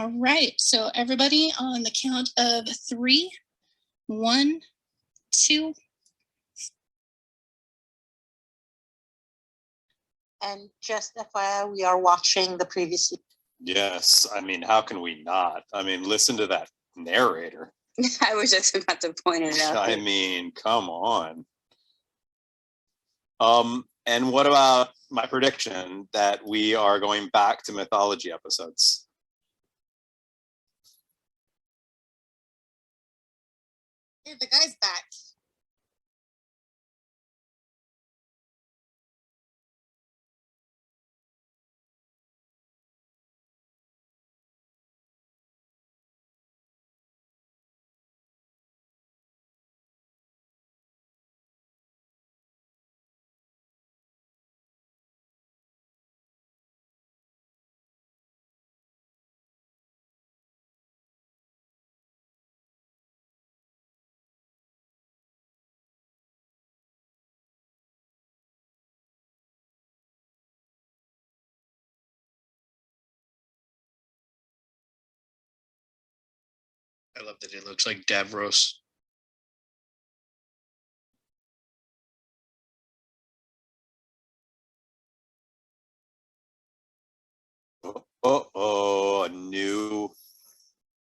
All right. So everybody on the count of 3, 1, 2. And just FYI, we are watching the previous. Yes, I mean, how can we not? I mean, listen to that narrator. I was just about to point it out. I mean, come on. And what about my prediction that we are going back to mythology episodes? Hey, the guy's back. I love that it looks like Davros. Oh,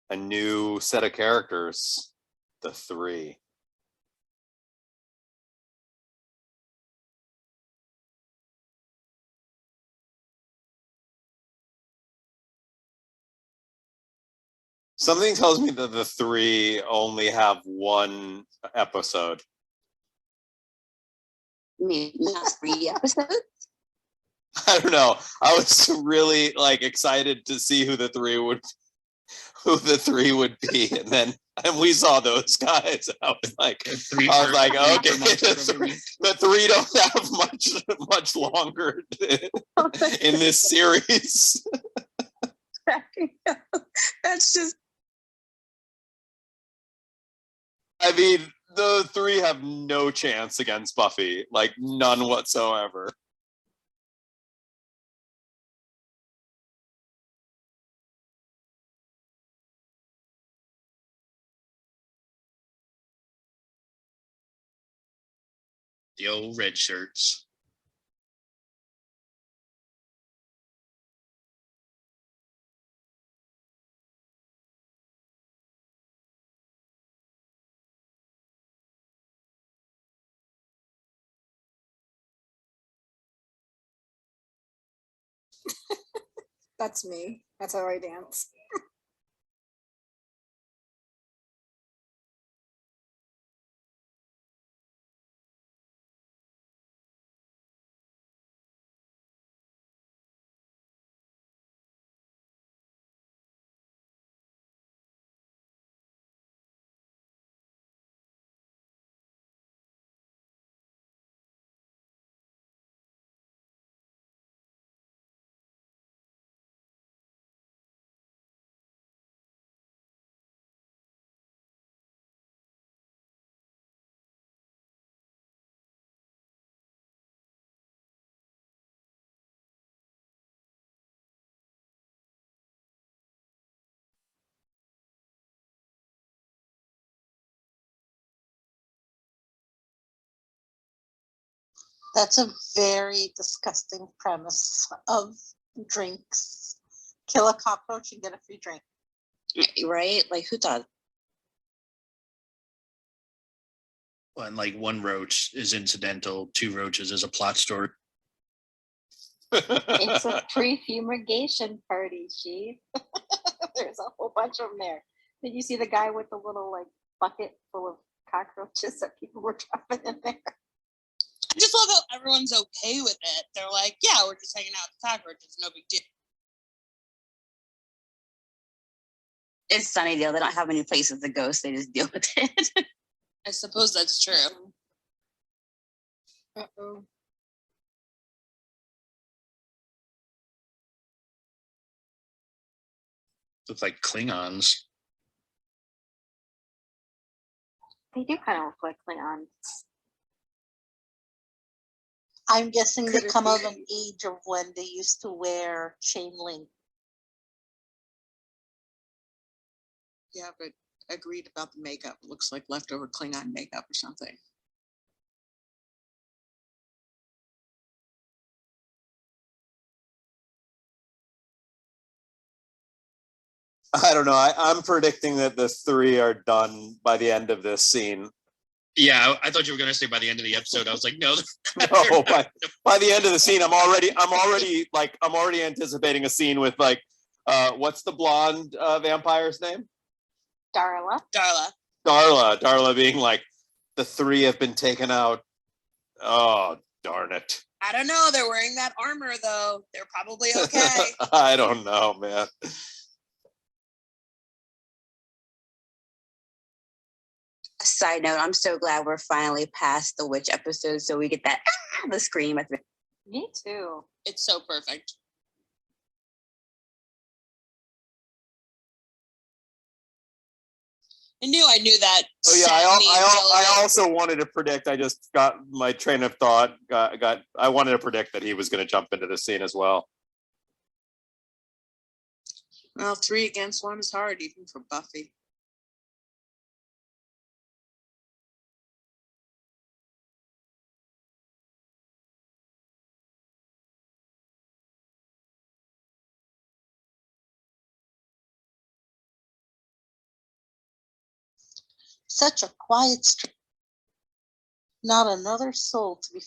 a new set of characters. The 3. Something tells me that the 3 only have 1 episode. Maybe not 3 episodes. I don't know. I was really excited to see who the 3 would be, and we saw those guys. I was like, okay, the 3 don't have much longer in this series. That's just. I mean, the 3 have no chance against Buffy, none whatsoever. The old red shirts. That's me. That's how I dance. That's a very disgusting premise of drinks. Kill a cockroach and get a free drink. Right? Like, who thought? Well, and 1 roach is incidental, 2 roaches is a plot story. It's a pre-fumigation party, Chief. There's a whole bunch of them there. Did you see the guy with the little bucket full of cockroaches that people were dropping in there? I just love how everyone's okay with it. They're like, yeah, we're just hanging out with cockroaches. No big deal. It's Sunnydale. They don't have any places to go, so they just deal with it. I suppose that's true. Uh-oh. Look like Klingons. They do kind of look like Klingons. I'm guessing they come of an age of when they used to wear chain link. Yeah, but agreed about the makeup. Looks like leftover Klingon makeup or something. I don't know. I'm predicting that the three are done by the end of this scene. Yeah, I thought you were gonna say by the end of the episode. I was like, no. No, by the end of the scene, I'm already anticipating a scene with like, what's the blonde vampire's name? Darla. Darla being like, the three have been taken out. Oh, darn it. I don't know. They're wearing that armor though. They're probably okay. I don't know, man. Side note, I'm so glad we're finally past the witch episode so we get that the scream at the Me too. It's so perfect. I knew that. Oh yeah, I also wanted to predict. I just got my train of thought. I wanted to predict that he was going to jump into the scene as well. Well, 3 against 1 is hard, even for Buffy. Such a quiet street. Not another soul to be.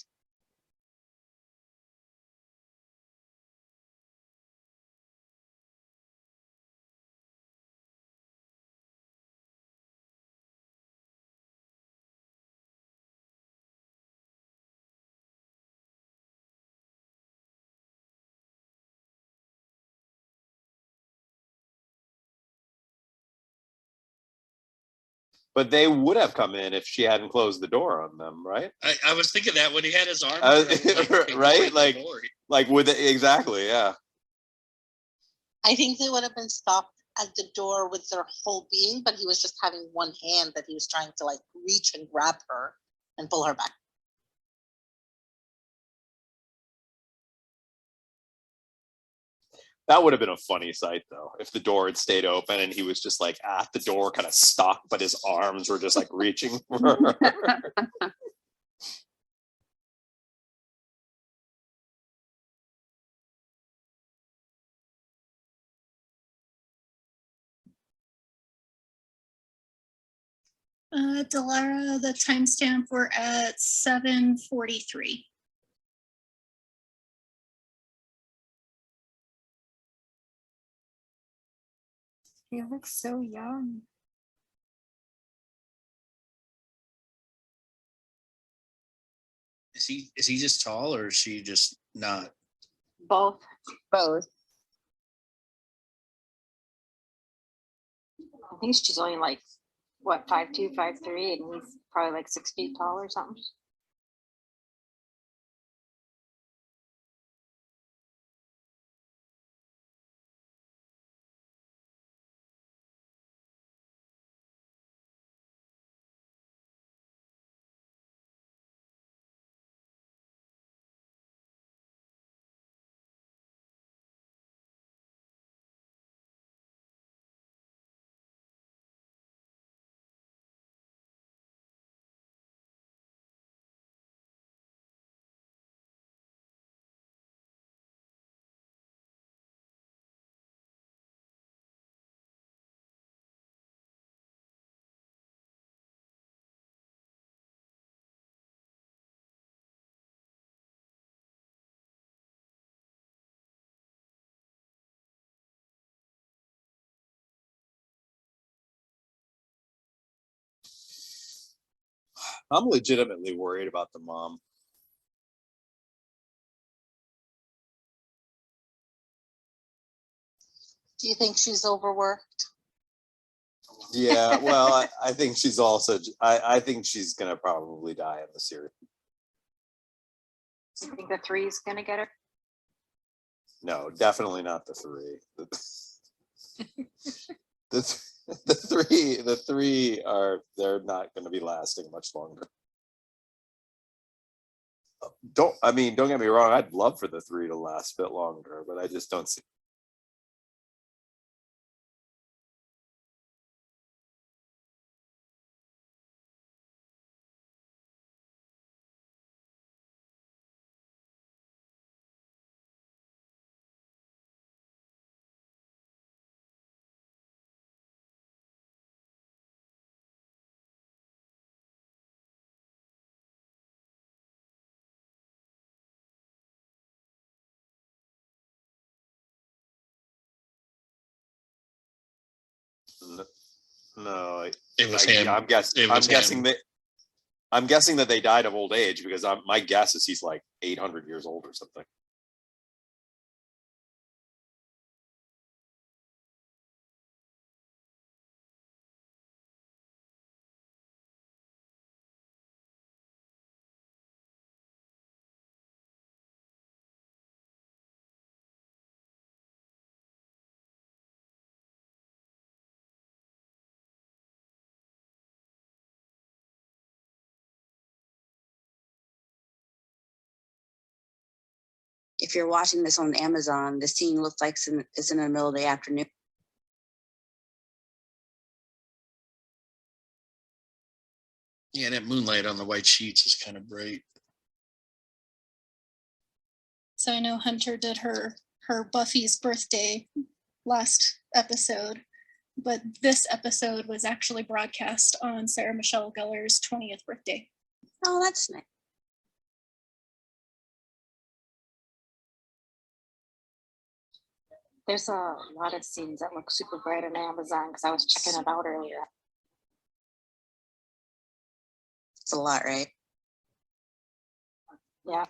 But they would have come in if she hadn't closed the door on them, right? I was thinking that when he had his arm, right? Like with it, exactly, yeah. I think they would have been stopped at the door with their whole being, but he was just having one hand that he was trying to like reach and grab her and pull her back. That would have been a funny sight, though, if the door had stayed open and he was just like at the door, kind of stuck, but his arms were just like reaching for her. Delara, the timestamp, we're at 7:43. He looks so young. Is he just tall or is she just not? Both. both. I think she's only like, what, 5'2", 5'3", and he's probably like 6 feet tall or something. I'm legitimately worried about the mom. Do you think she's overworked? Yeah, well, I think she's also. I think she's gonna probably die in the series. I think the 3's gonna get her. No, definitely not the three. The three are. They're not going to be lasting much longer. Don't get me wrong. I'd love for the three to last a bit longer, but I just don't see. No, It was I, him. I'm guessing. It I'm was guessing him. that. I'm guessing that they died of old age because my guess is he's like 800 years old or something. If you're watching this on Amazon, the scene looks like it's in the middle of the afternoon. Yeah, that moonlight on the white sheets is kind of bright. So I know Hunter did her Buffy's birthday last episode, but this episode was actually broadcast on Sarah Michelle Gellar's 20th birthday. Oh, that's nice. There's a lot of scenes that look super bright on Amazon because I was checking it out earlier. It's a lot, right? Yeah.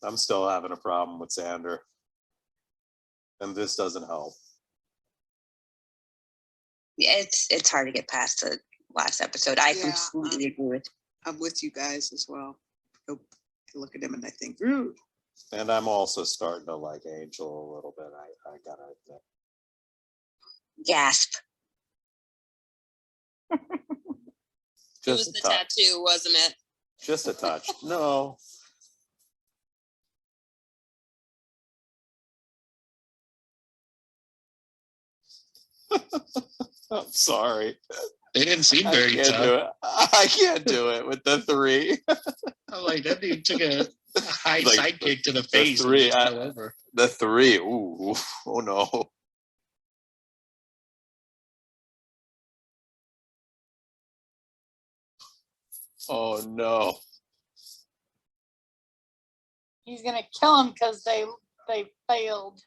I'm still having a problem with Xander, and this doesn't help. Yeah, it's hard to get past the last episode. I Yeah, completely agree with. I'm with you guys as well. I look at him and I think, ooh, And I'm also starting to like Angel a little bit. I gotta admit. Gasp. It was Just the a touch. tattoo, wasn't it? Just a touch. No. I'm sorry. They didn't seem I very can't tough. do it. I can't do it with the 3. I'm like, that dude took a high Like, sidekick to the face. And three, just fell over. The 3. Ooh. Oh no. Oh no. He's gonna kill him because they failed.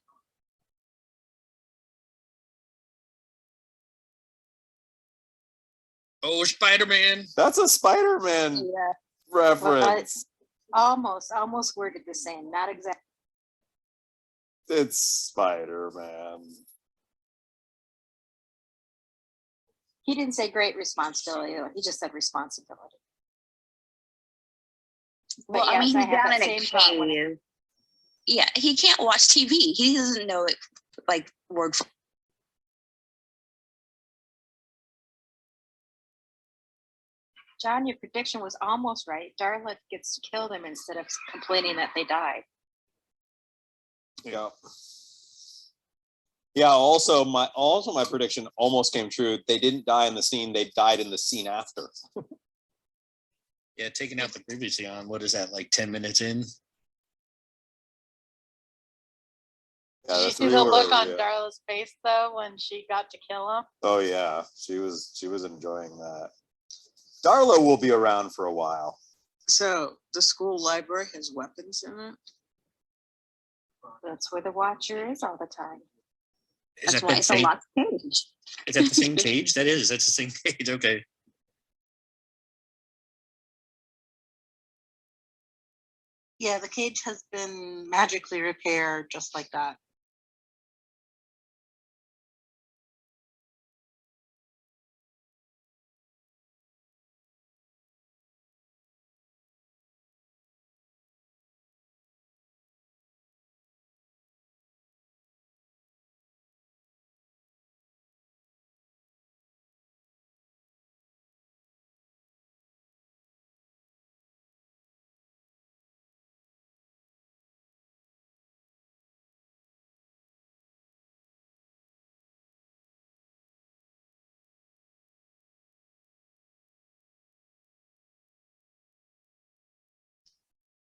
Oh, Spider-Man. That's a Spider-Man Yeah. reference. Almost worded the same. Not exactly. It's Spider-Man. He didn't say great responsibility. He just said responsibility. But Well, I mean, yes, he's have down that in a same thought when cave. Yeah, he can't watch TV. He doesn't know it like word for. John, your prediction was almost right. Darla gets to kill them instead of complaining that they died. Yeah. Yeah, also my prediction almost came true. They didn't die in the scene, they died in the scene after. Yeah, taking out the previously on. What is that, like 10 minutes in? Yeah, Did you the see 3 the were- look on yeah. Darla's face though when she got to kill him? Oh yeah, she was enjoying that. Darla will be around for a while. so the school library has weapons in it. That's where the Watcher is all the time. Is That's that why the it's a same? locked cage. Is that the same cage? That's the same cage. Okay. Yeah, the cage has been magically repaired just like that.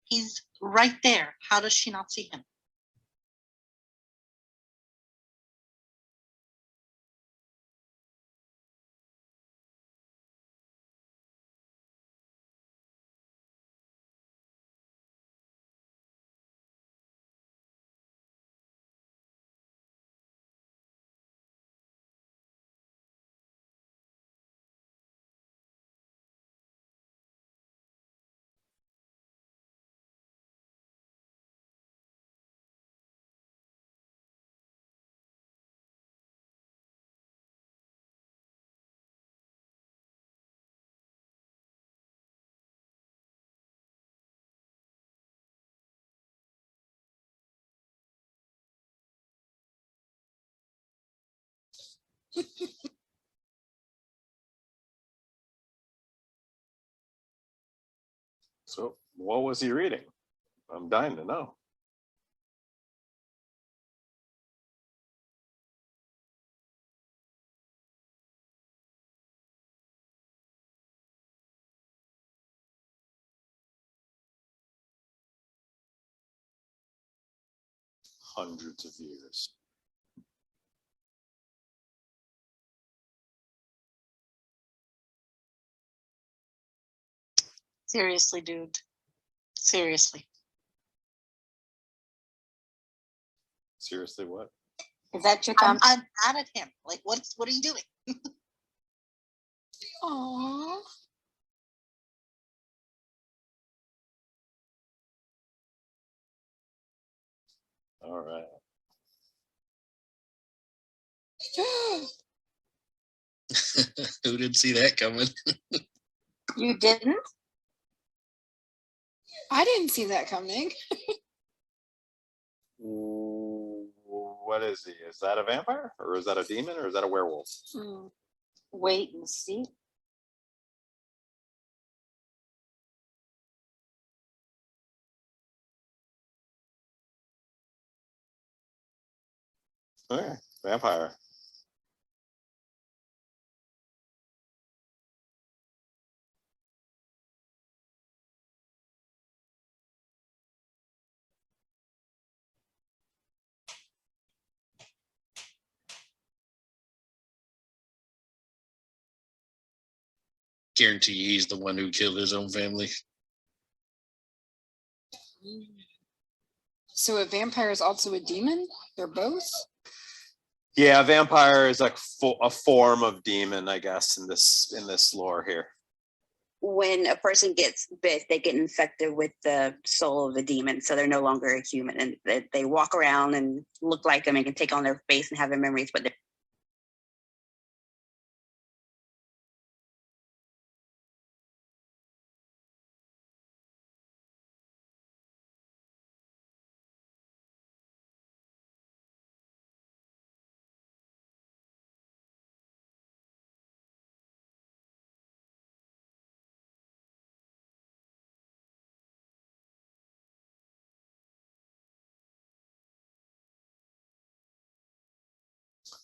He's right there. How does she not see him? So what was he reading? I'm dying to know. Hundreds of years. Seriously, dude. Seriously. Seriously, what? Is that your I'm, thumb? I'm mad at him. Like, what are you doing? Aww. All right. Who didn't see that coming? You didn't? I didn't see that coming. What is he? Is that a vampire? Or is that a demon? Or is that a werewolf? Wait and see. Okay, vampire. Guarantee he's the one who killed his own family. So a vampire is also a demon? They're both? Yeah, vampire is like a form of demon, I guess, in this lore here. When a person gets bit, they get infected with the soul of the demon, so they're no longer a human, and they walk around and look like them and can take on their face and have their memories, but they're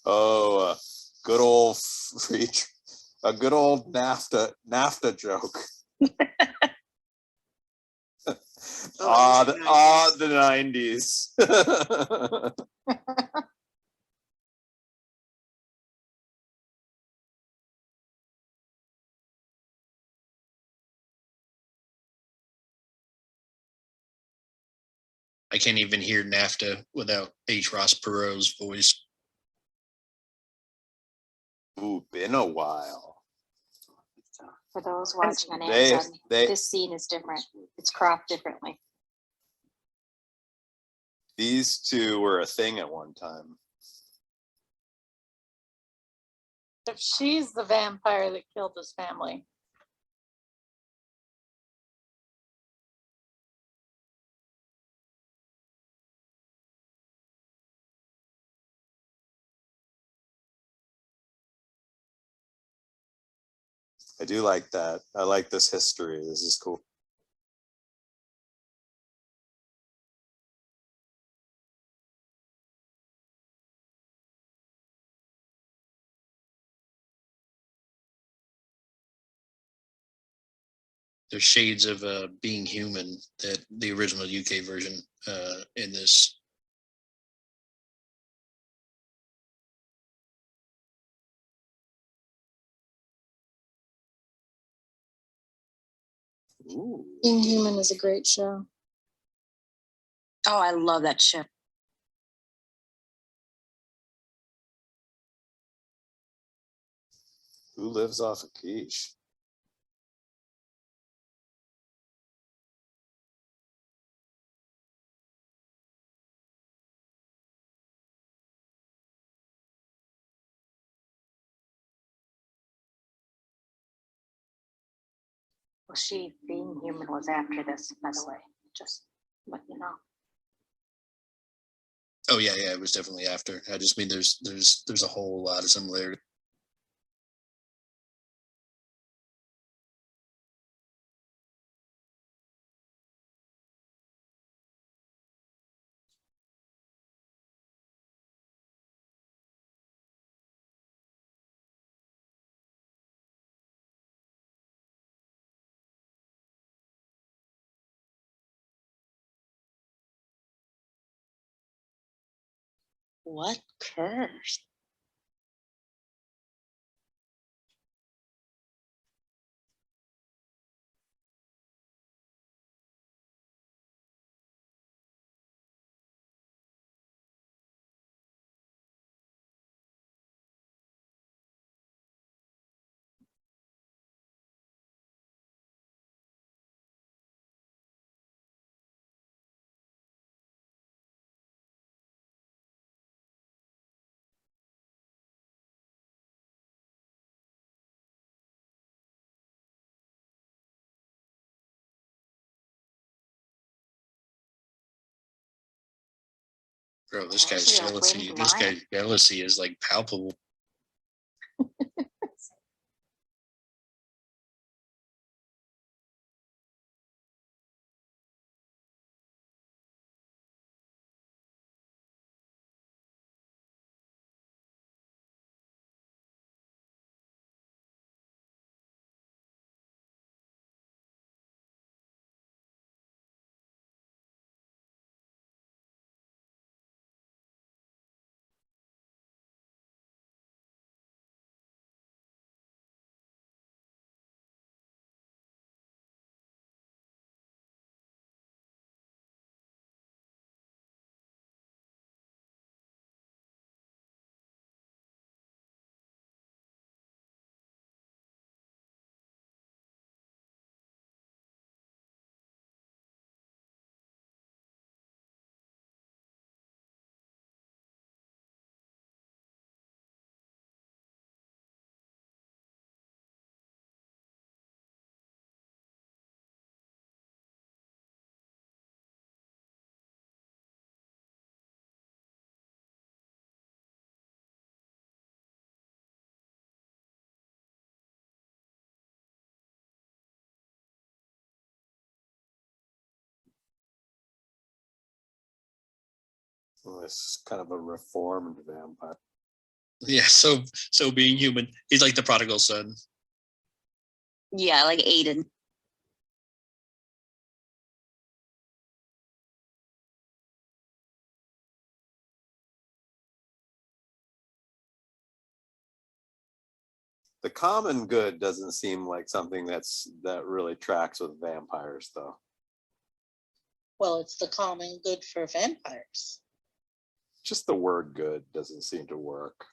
Oh, good old a good old NAFTA joke. The 90s. I can't even hear NAFTA without H. Ross Perot's voice. Ooh, been a while. For those watching on They- Amazon, they- this scene is different. It's cropped differently. These two were a thing at one time. If she's the vampire that killed his family. I do like that. I like this history. This is cool. There's shades of being human that the original UK version in this. Ooh. Being Human is a great show. oh, I love that show. Who lives off a quiche? Well, she being human was after this, by the way. Just let you know. Oh yeah, it was definitely after. I just mean there's a whole lot of similarity. What curse? Bro, this guy's Actually, a jealousy. winged This lion. guy's jealousy is like palpable. Well, this is kind of a reformed vampire. Yeah, so being human. He's like the prodigal son. Yeah, like Aiden. The common good doesn't seem like something that really tracks with vampires, though. Well, it's the common good for vampires. Just the word good doesn't seem to work.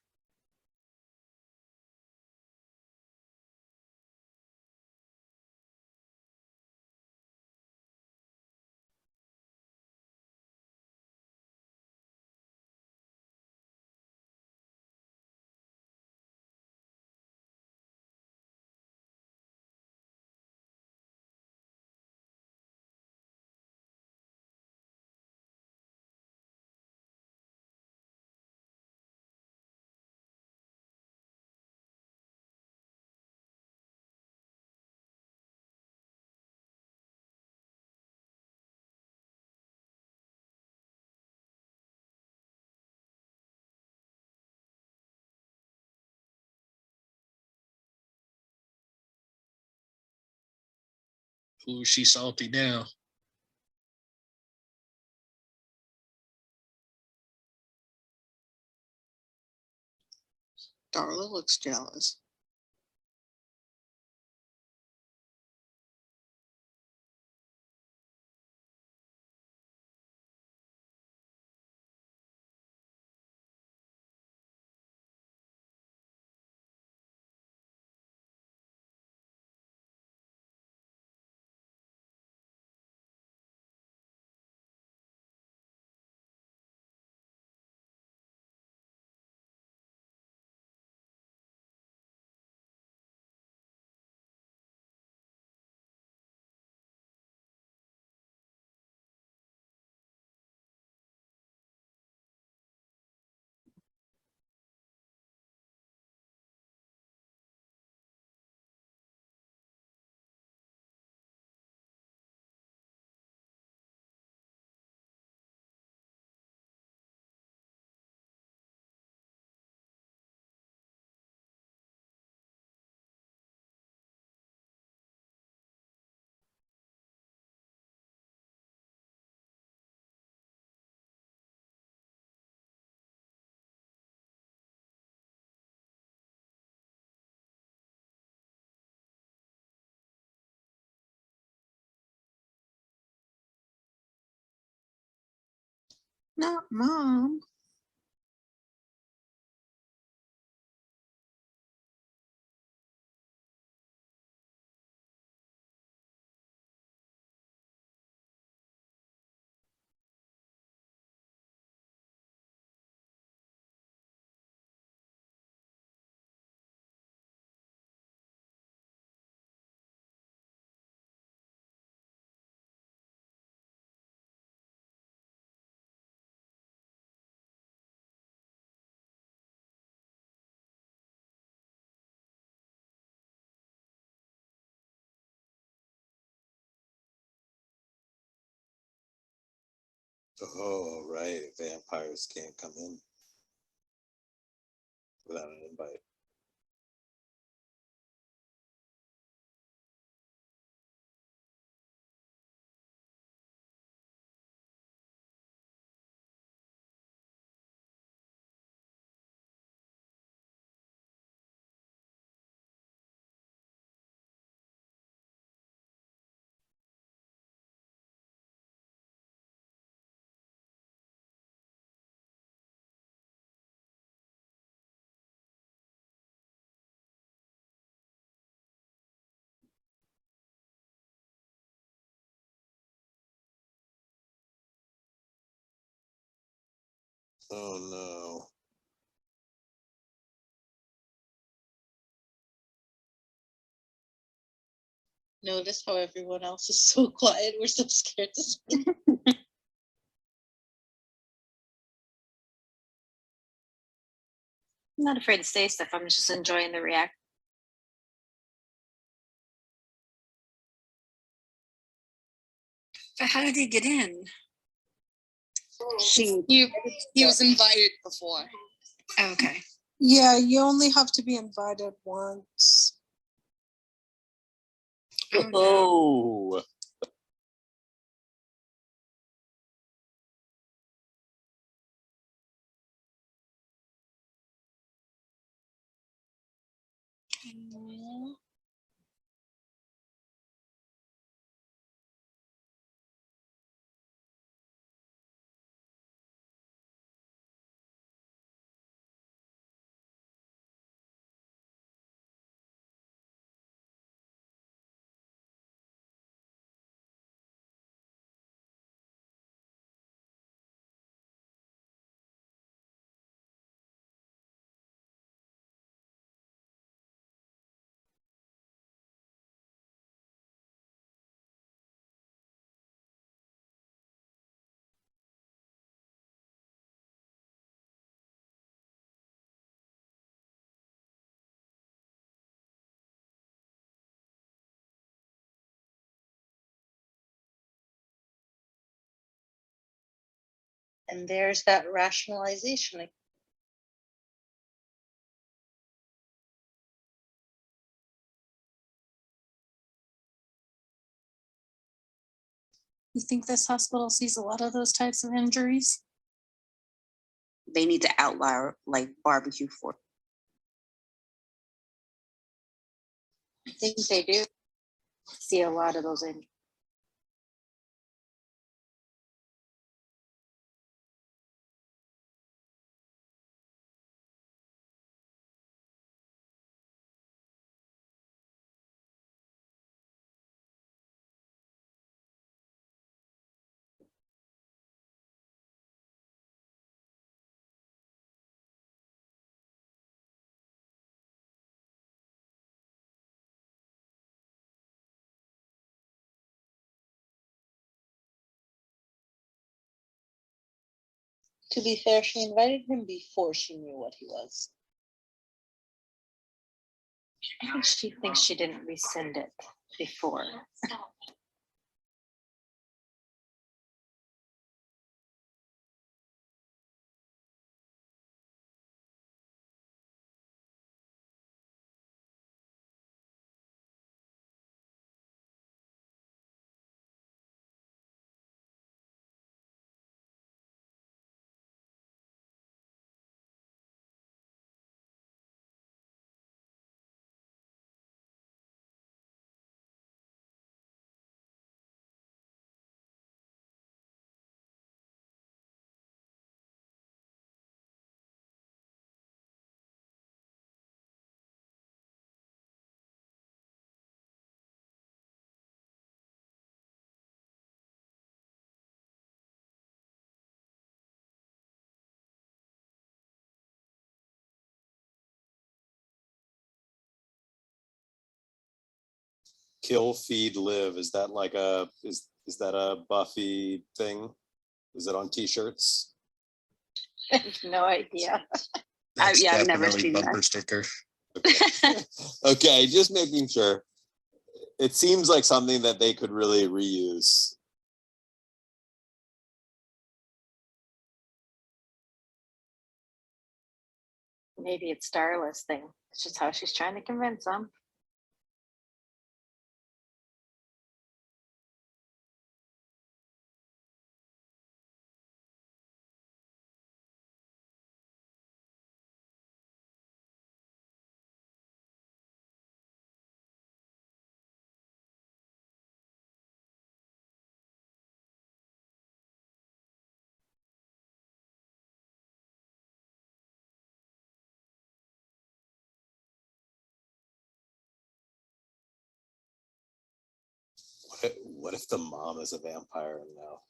Ooh, she's salty now. Darla looks jealous. Not mom. Oh, right. Vampires can't come in without an invite. Oh no. Notice how everyone else is so quiet. We're so scared to speak. I'm not afraid to say stuff. I'm just enjoying the react. But how did he get in? She He was invited before. Oh, okay. Yeah, you only have to be invited once. Oh, no. Oh, And there's that rationalization. You think this hospital sees a lot of those types of injuries? they need to outlaw like barbecue for. I think they do see a lot of those in. To be fair, she invited him before she knew what he was. I think she thinks she didn't rescind it before. kill, feed, live. Is that like is that a Buffy thing? Is it on t-shirts? I have no idea. That's yeah, I've never definitely seen bumper that. sticker. Okay. Okay, just making sure. It seems like something that they could really reuse. Maybe it's Starla's thing. It's just how she's trying to convince them. What if the mom is a vampire now?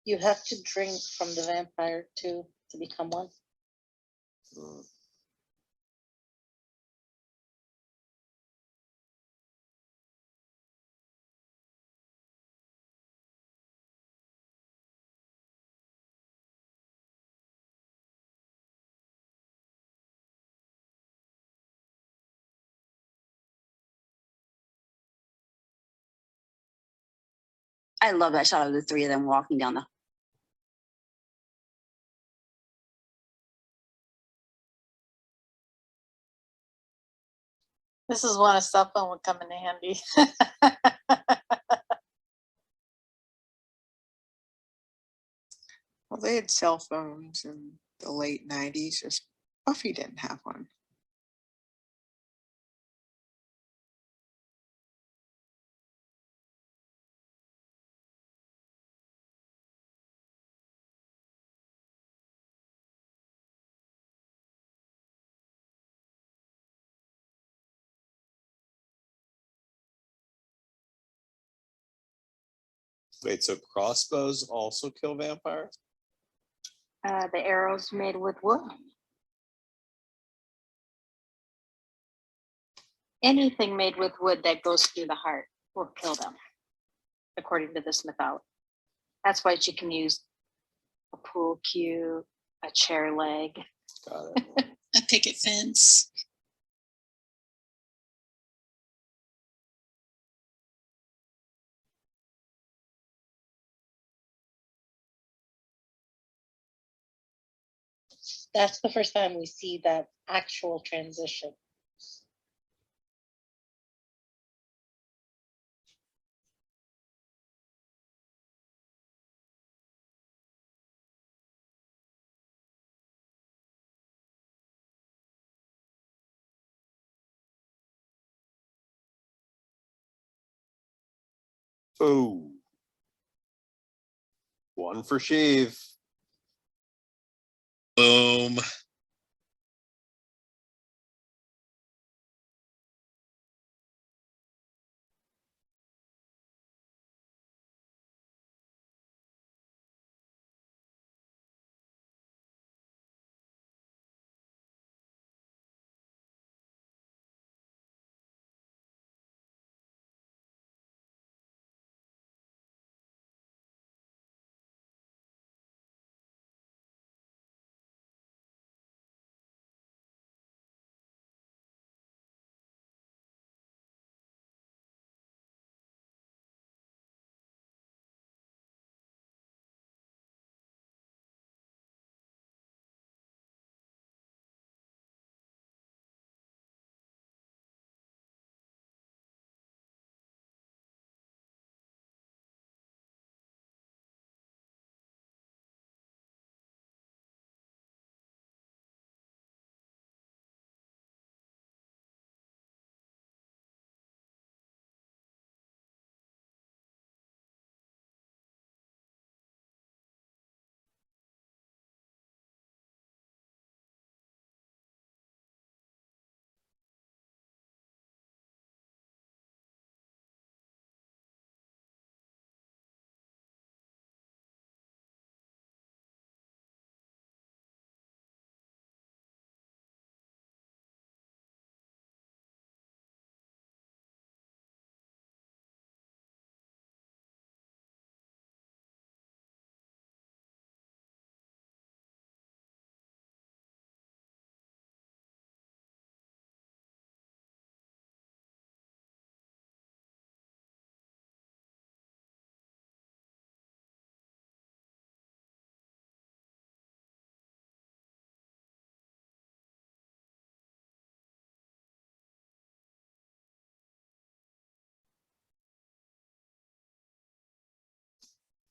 You have to drink from the vampire to become one. Hmm. I love that shot of the three of them walking down the. This is when a cell phone would come in handy. Well, they had cell phones in the late 90s. Just Buffy didn't have one. Wait, so crossbows also kill vampires? The arrows made with wood. Anything made with wood that goes through the heart will kill them, according to this mythology. That's why she can use a pool cue, a chair leg. Got it. A picket fence. That's the first time we see that actual transition. Oh. One for Sheev. Boom.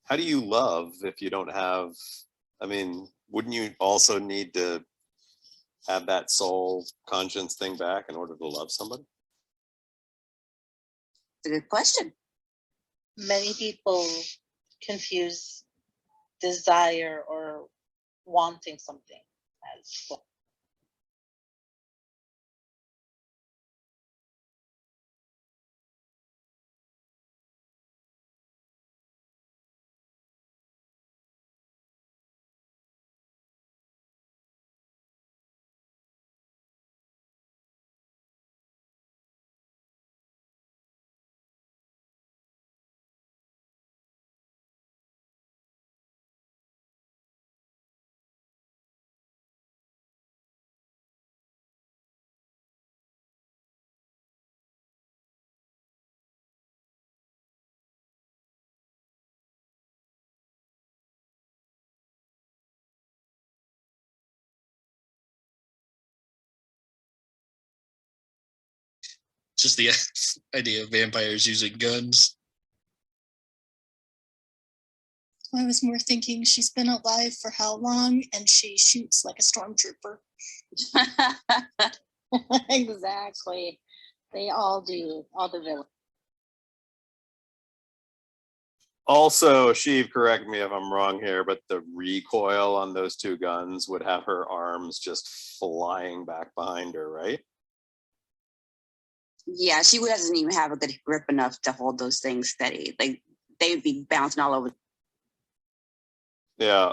how do you love if you don't have, I mean, wouldn't you also need to have that soul conscience thing back in order to love somebody? It's a good question. Many people confuse desire or wanting something as love. Just the idea of vampires using guns. I was more thinking she's been alive for how long and she shoots like a stormtrooper. Exactly. They all do, all the villains. Also, Sheev, correct me if I'm wrong here, but the recoil on those two guns would have her arms just flying back behind her, right? Yeah, she doesn't even have a good grip enough to hold those things steady. Like they would be bouncing all over. Yeah.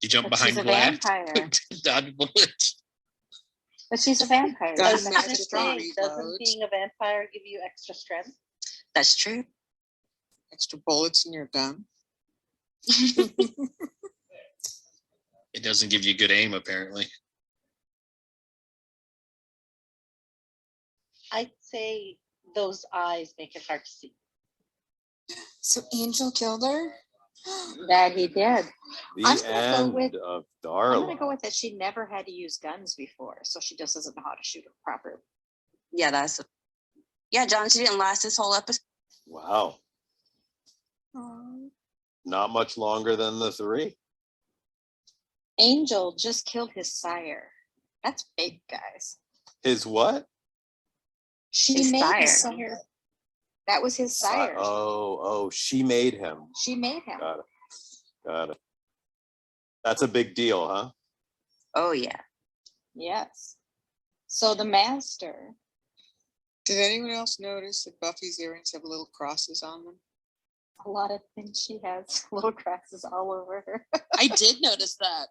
You jump But she's behind a glass, vampire. dodge bullets. But she's a vampire. Guns Doesn't have it strong say- Doesn't reloads. being a vampire give you extra strength? That's true. Extra bullets in your gun. It doesn't give you good aim, apparently. I'd say those eyes make it hard to see. So Angel killed her? That he did. The I'm gonna go end with- of I'm Darla. gonna go with that. She never had to use guns before, so she just doesn't know how to shoot them properly. Yeah, yeah, John, she didn't last this whole episode. Wow. Oh. Not much longer than the 3. Angel just killed his sire. That's big, guys. His what? She His made sire. his sire. That was his sire. Oh, she made him. She made him. Got it. Got it. That's a big deal, huh? Oh yeah. Yes. So the master. Did anyone else notice that Buffy's earrings have little crosses on them? A lot of things she has little crosses all over her. I did notice that.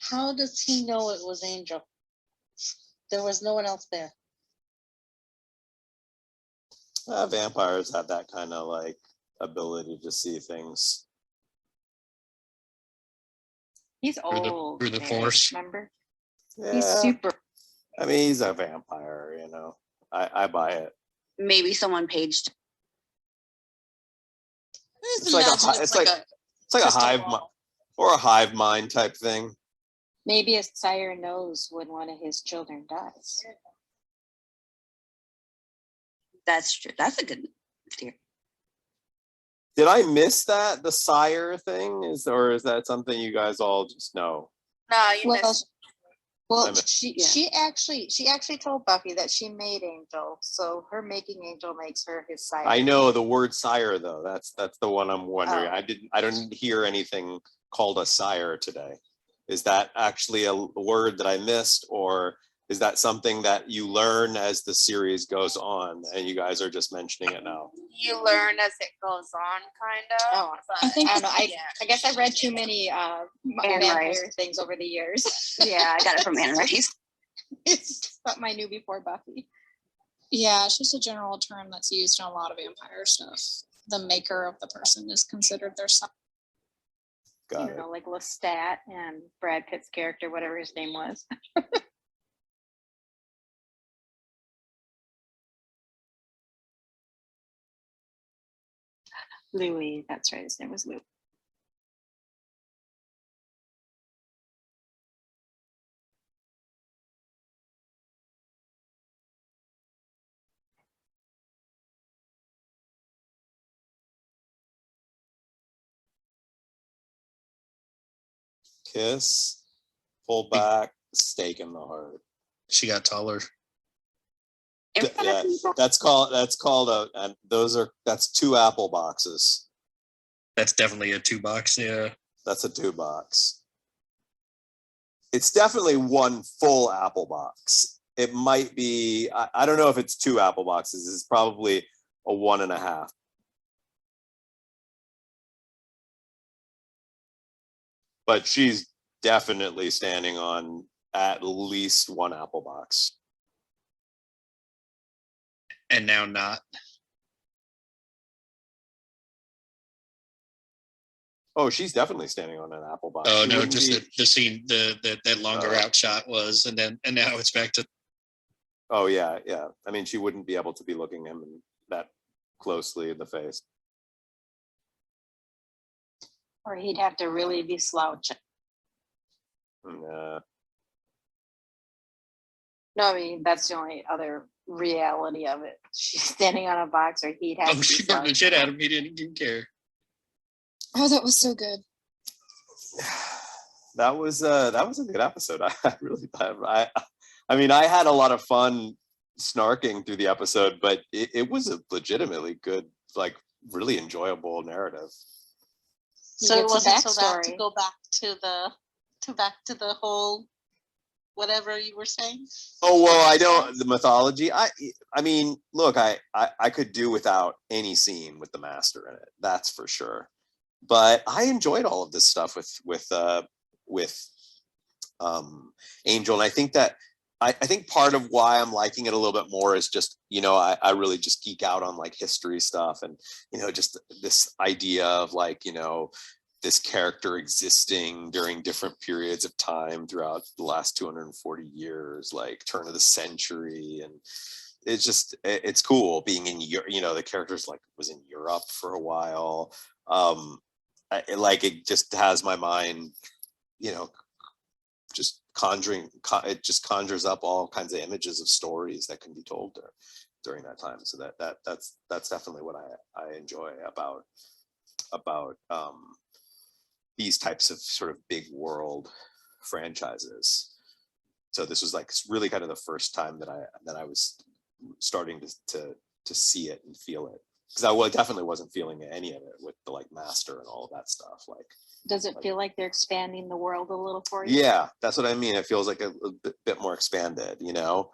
How does he know it was Angel? There was no one else there. Vampires have that kind of like ability to see things. He's the- old. through the Mary, force. Remember? Yeah. He's super. I mean, he's a vampire, you know. I buy it. Maybe someone paged. I just It's like a imagine hi- it's like- a It's like a crystal hive ball. or a hive mind type thing. Maybe a sire knows when one of his children dies. That's true. That's a good theory. Did I miss that? The sire thing is that something you guys all just know? Nah, you Well, missed. well, I'm a- she actually told Buffy that she made Angel, so her making Angel makes her his sire. I know the word sire though. That's the one I'm wondering. Oh. I don't hear anything called a sire today. Is that actually a word that I missed, or is that something that you learn as the series goes on and you guys are just mentioning it now? You learn as it goes on, kind of. Oh, but I think- I don't know. yeah. I guess I read too many Anne vampire Rice. things over the years. Yeah, I got it from Anne Rice. It's something I knew before Buffy. Yeah, it's just a general term that's used in a lot of vampire stuff. The maker of the person is considered their son. Got You it. know, like Lestat and Brad Pitt's character, whatever his name was. Louis, that's right. His name was Louis. Kiss, pull back, stake in the heart. She got taller. In front of Yeah, people. that's called a, and that's 2 apple boxes. That's definitely a 2 box. Yeah. That's a 2 box. It's definitely 1 full apple box. It might be, I don't know if it's 2 apple boxes. It's probably a 1.5. But she's definitely standing on at least 1 apple box. And now not. Oh, she's definitely standing on an apple box. Oh She no, wouldn't just be- the scene, that longer out shot was, and now it's back to. Oh yeah, yeah. I mean, she wouldn't be able to be looking him that closely in the face. Or he'd have to really be slouching. Nah. No, I mean, that's the only other reality of it. She's standing on a box, or he'd have Oh, to be she burned the slouching. shit out of him. He didn't even care. Oh, that was so good. That was a good episode. I really I mean, I had a lot of fun snarking through the episode, but it was a legitimately good, like really enjoyable narrative. So You it get some wasn't so bad to backstory. go back to the whole whatever you were saying. Oh well, I don't the mythology. I mean, look, I could do without any scene with the master in it. That's for sure. But I enjoyed all of this stuff with Angel, and I think that I think part of why I'm liking it a little bit more is just, you know, I really just geek out on like history stuff, and you know, just this idea of like, you know, this character existing during different periods of time throughout the last 240 years, like turn of the century, and it's cool being in Europe. You know, the character's like was in Europe for a while. Like it just has my mind, you know, just it just conjures up all kinds of images of stories that can be told during that time. So that's definitely what I enjoy about these types of sort of big world franchises. So this was like really kind of the first time that I was starting to see it and feel it, because I definitely wasn't feeling any of it with the like master and all of that stuff. Like, Does it feel like they're expanding the world a little for you? yeah, that's what I mean. It feels like a bit more expanded, you know,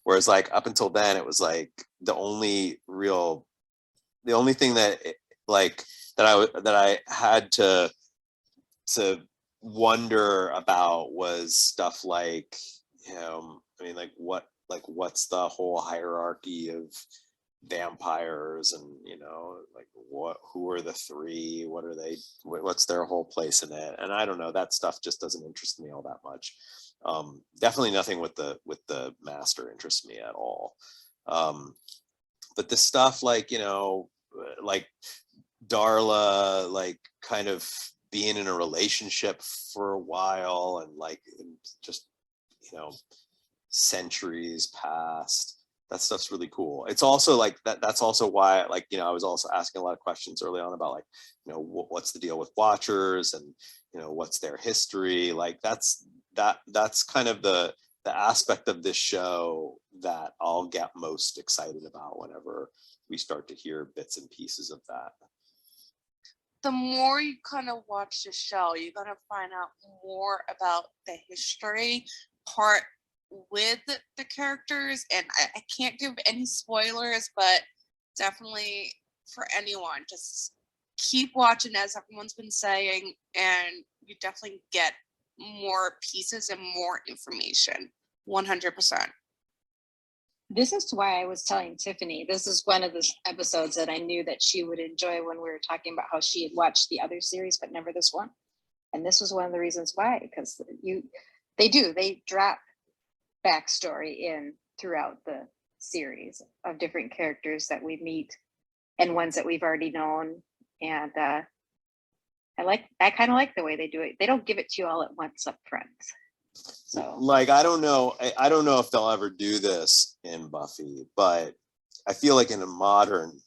whereas like up until then it was like the only thing that that I had to wonder about was stuff like, you know, I mean, like what's the whole hierarchy of vampires, and you know, like who are the 3, what are they, what's their whole place in it, and I don't know, that stuff just doesn't interest me all that much. Definitely nothing with the master interests me at all. But the stuff like, you know, like Darla like kind of being in a relationship for a while, and like just, you know, centuries past, that stuff's really cool. It's also like that's also why, like, you know, I was also asking a lot of questions early on about like, you know, what's the deal with Watchers, and you know, what's their history. Like that's kind of the aspect of this show that I'll get most excited about whenever we start to hear bits and pieces of that. The more you kind of watch the show, you're going to find out more about the history part with the characters. And I can't give any spoilers, but definitely for anyone, just keep watching, as everyone's been saying, and you definitely get more pieces and more information. 100%. This is why I was telling Tiffany, this is one of the episodes that I knew that she would enjoy when we were talking about how she had watched the other series, but never this one. And this was one of the reasons why, because they drop backstory in throughout the series of different characters that we meet and ones that we've already known. And I kind of like the way they do it. They don't give it to you all at once up front. So Like, I don't know. I don't know if they'll ever do this in Buffy, but I feel like in a modern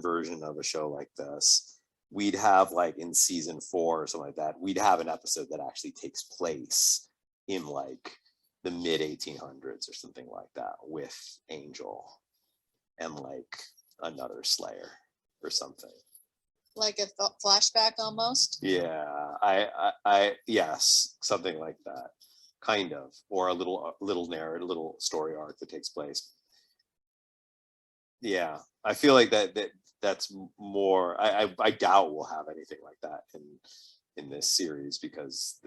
version of a show like this, we'd have, like, in season 4 or something like that, we'd have an episode that actually takes place in, like, the mid 1800s or something like that, with Angel and, like, another Slayer or something. Like a flashback almost. Yeah, yes, something like that, kind of, or a little narrative, a little story arc that takes place. Yeah, I feel like that's more. I doubt we'll have anything like that in this series, because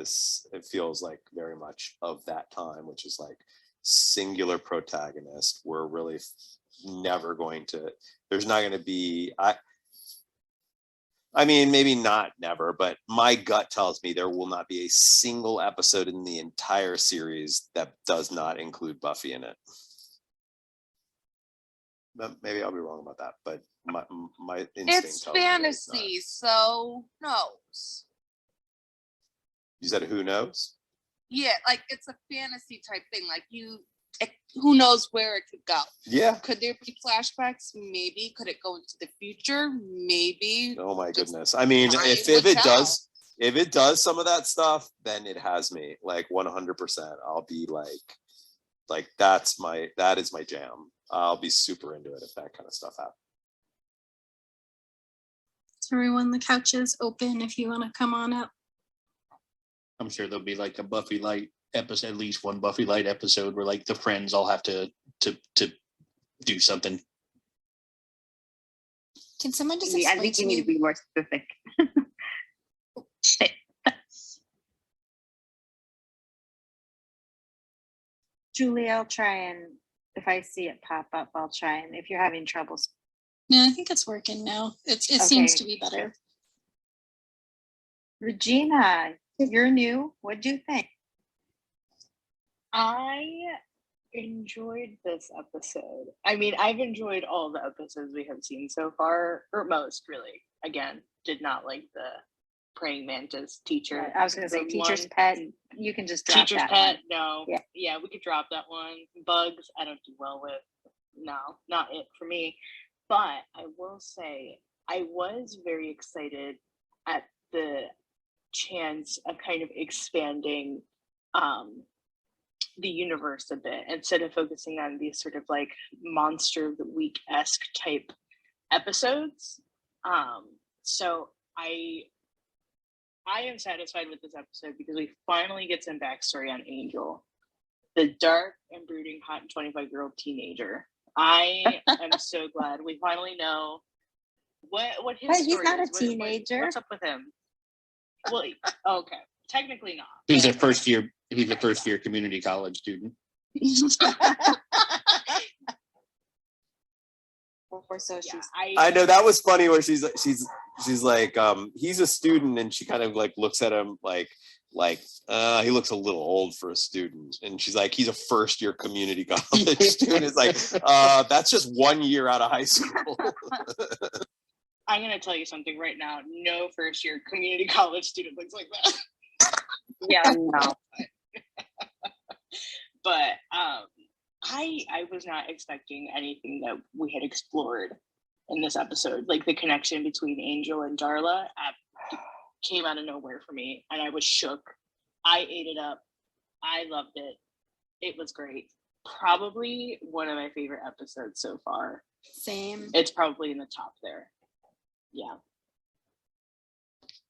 it feels like very much of that time, which is like singular protagonist. We're really never going to. There's not going to be. I mean, maybe not never, but my gut tells me there will not be a single episode in the entire series that does not include Buffy in it. But maybe I'll be wrong about that, but my instinct It's tells me that it's not. fantasy, so knows. You said who knows? Yeah, like it's a fantasy type thing. Like who knows where it could go? Yeah. Could there be flashbacks? Maybe. Could it go into the future? Maybe. Oh my Just goodness. I mean, time if will it tell. if it does some of that stuff, then it has me, like, 100%. I'll be like that is my jam. I'll be super into it if that kind of stuff happens. So everyone, the couch is open if you want to come on up. I'm sure there'll be like a Buffy Light episode, at least one Buffy Light episode where, like, the friends all have to do something. Can someone just I explain think to you need me? to be more specific. Julie, I'll try, and if I see it pop up, I'll try. And if you're having trouble, No, I think it's working now. It seems to be better. Regina, you're new. What'd you think? I enjoyed this episode. I mean, I've enjoyed all the episodes we have seen so far, or most, really. Again, did not like the praying mantis teacher. I was going to say The teacher's one- pet. You can just drop Teacher's that pet, one. no. Yeah. We could drop that one. Bugs, I don't do well with. No, not it for me. But I will say, I was very excited at the chance of kind of expanding the universe a bit, instead of focusing on these sort of like monster of the week-esque type episodes. So I am satisfied with this episode because we finally get some backstory on Angel, the dark and brooding hot 25-year-old teenager. I am so glad we finally know what his But he's story not a is. teenager. What's up with him? Well, okay, technically not. He's a first year community college student. Or so Yeah, she's. I know, that was funny where she's like, he's a student, and she kind of like looks at him like he looks a little old for a student, and she's like, he's a first year community college student. It's like, that's just 1 year out of high school. I'm gonna tell you something right now. No first year community college student looks like that. Yeah, no. But I was not expecting anything that we had explored in this episode. Like the connection between Angel and Darla came out of nowhere for me, and I was shook. I ate it up. I loved it. It was great. Probably one of my favorite episodes so far. Same. It's probably in the top there. Yeah.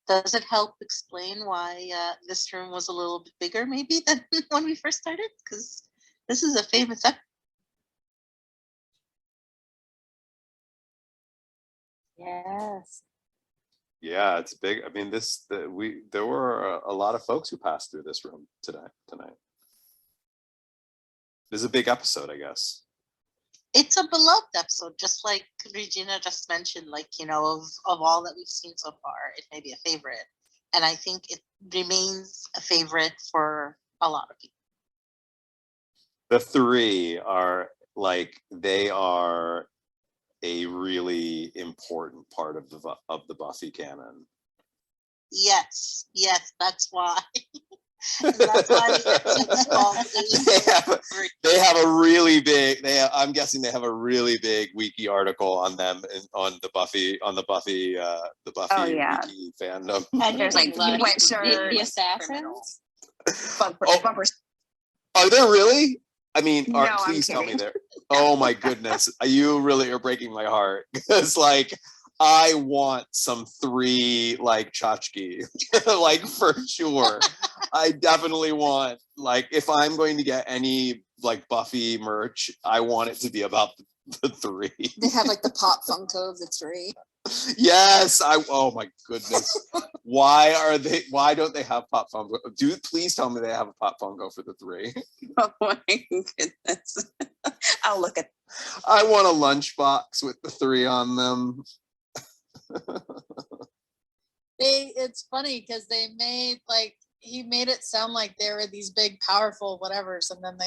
Does it help explain why this room was a little bit bigger, maybe, than when we first started? Because this is a famous episode. Yes. Yeah, it's big. I mean, there were a lot of folks who passed through this room tonight. This is a big episode, I guess. It's a beloved episode, just like Regina just mentioned, like, you know, of all that we've seen so far, it may be a favorite. And I think it remains a favorite for a lot of people. The three are like, they are a really important part of the Buffy canon. Yes, that's why. And that's why the episode's called they have a really big. I'm guessing they have a really big wiki article on them on the Buffy Oh, yeah. wiki fandom. And There's like the sweatshirts, assassins. bumpers. Are there really? I mean, No, I'm please tell me kidding. there. Oh my goodness, you really are breaking my heart because like I want some 3 like tchotchke, like for sure. I definitely want, like, if I'm going to get any like Buffy merch, I want it to be about the 3. They have like the pop Funko of the 3. Yes, oh my goodness. Why don't they have pop Funko? Please tell me they have a pop Funko for the 3. Oh my goodness. I'll look at. I want a lunchbox with the 3 on them. It's funny because they made he made it sound like they were these big powerful whatevers, and then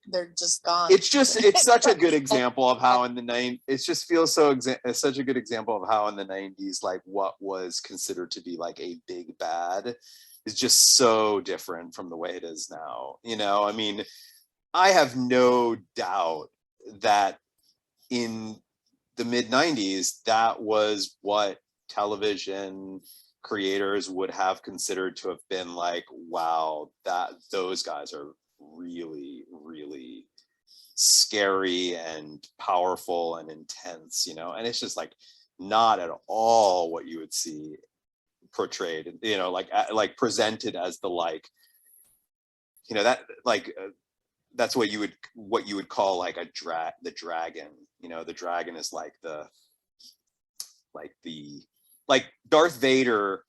they're just gone. It's such a good example of how in the 90s, it just feels it's such a good example of how in the 90s, like what was considered to be like a big bad is just so different from the way it is now. You know, I mean, I have no doubt that in the mid 90s, that was what television creators would have considered to have been like, wow, those guys are really, really scary and powerful and intense, you know. And it's just like not at all what you would see portrayed, you know, like presented as the like, you know, that like that's what you would call like the dragon. You know, the dragon is like Darth Vader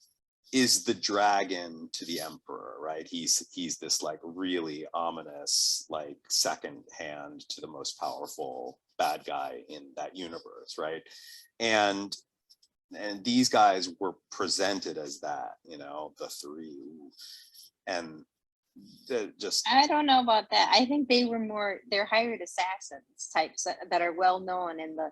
is the dragon to the Emperor, right? He's this like really ominous, like second hand to the most powerful bad guy in that universe, right? And these guys were presented as that, you know, the 3, and just. I don't know about that. I think they're hired assassins types that are well known in the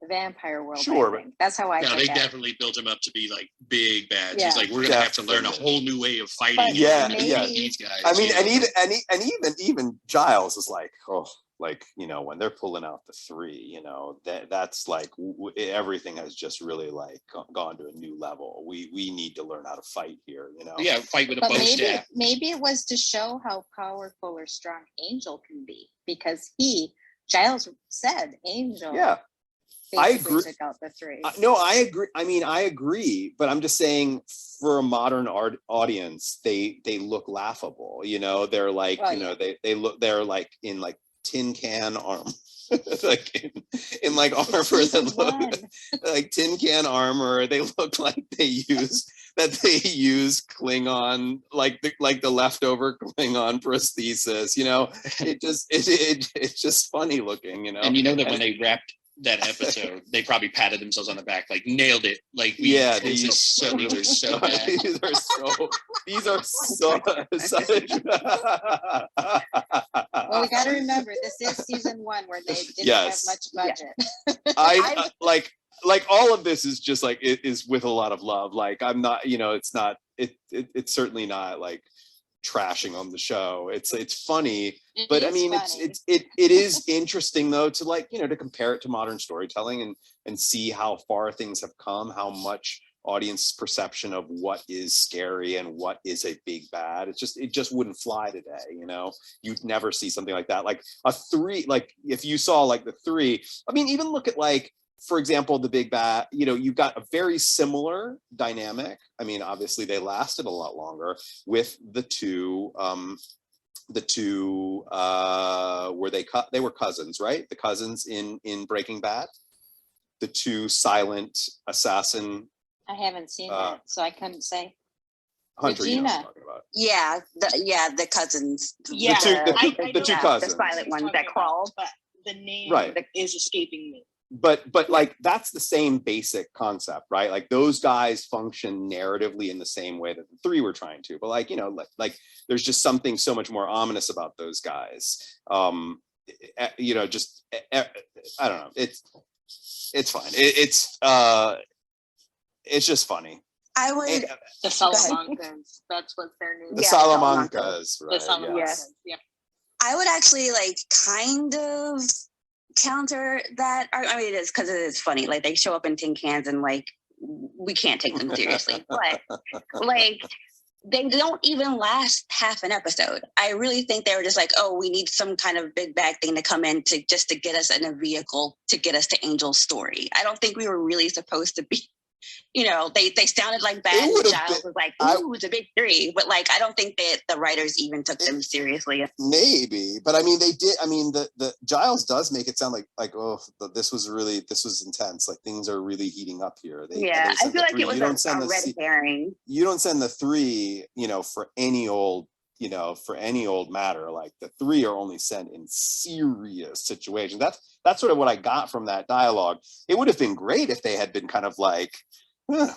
vampire world. Sure, I think. That's how I. No, they look at it. definitely built him up to be like big bads. Yeah. He's like, we're gonna have to learn a whole new way of fighting. But Yeah, and yeah. these guys. I mean, you know? and even Giles is like, oh, like, you know, when they're pulling out the 3, you know, that's like everything has just really like gone to a new level. We need to learn how to fight here, you know. Yeah, fight with a But bow staff. maybe it was to show how powerful or strong Angel can be, because Giles said Angel. Yeah. I basically agree. Took out the 3. No, I agree. I mean, I agree, but I'm just saying for a modern audience, they look laughable. You know, they're like, Well, you know, they're like in like tin can armor, like in like armor that look like tin can armor. They look like they use Klingon, like the leftover Klingon prosthesis. You know, it's just funny looking. You know, And you know that when they wrapped that episode, they probably patted themselves on the back, like nailed it. Like these are so Well, we got to remember this is season 1 where they didn't Yes. have much budget. I like all of this is just like it is with a lot of love. Like I'm not, you know, it's it's certainly not like trashing on the show. It's funny, but I mean funny. it is interesting though to like, you know, to compare it to modern storytelling and see how far things have come, how much audience perception of what is scary and what is a big bad. It just wouldn't fly today, you know. You'd never see something like that. Like a 3, like if you saw like the 3, I mean, even look at like, for example, the big bad, you know, you've got a very similar dynamic. I mean, obviously they lasted a lot longer with the two they were cousins, right? The cousins in Breaking Bad, the 2 silent assassin. I haven't seen that, so I couldn't say. Hunter, you know what I'm Regina. talking about. Yeah, the cousins. Yeah, The two cousins. The silent ones that crawl. But the name Right. is escaping me. But like that's the same basic concept, right? Like those guys function narratively in the same way that the 3 were trying to, but like, you know, like there's just something so much more ominous about those guys. You know, just I don't know. It's fine. It's just funny. I would. And, The Salamancas. That's what their name the is. Salamancas, right? The Salamancas. Yes. Yeah. I would actually like kind of counter that. I mean, it is because it is funny. Like they show up in tin cans and like we can't take them seriously. But like they don't even last half an episode. I really think they were just like, oh, we need some kind of big bag thing to come in to just to get us in a vehicle to get us to Angel's story. I don't think we were really supposed to be. You know, they sounded like bad. And Giles was like, ooh, it's a big three. But like, I don't think that the writers even took them seriously. Maybe, but I mean, they did. I mean, the Giles does make it sound like oh, this was intense. Like things are really heating up here. I feel like it was a red herring. You don't send the three, for any old, matter. Like the three are only sent in serious situations. That's sort of what I got from that dialogue. It would have been great if they had been kind of like, the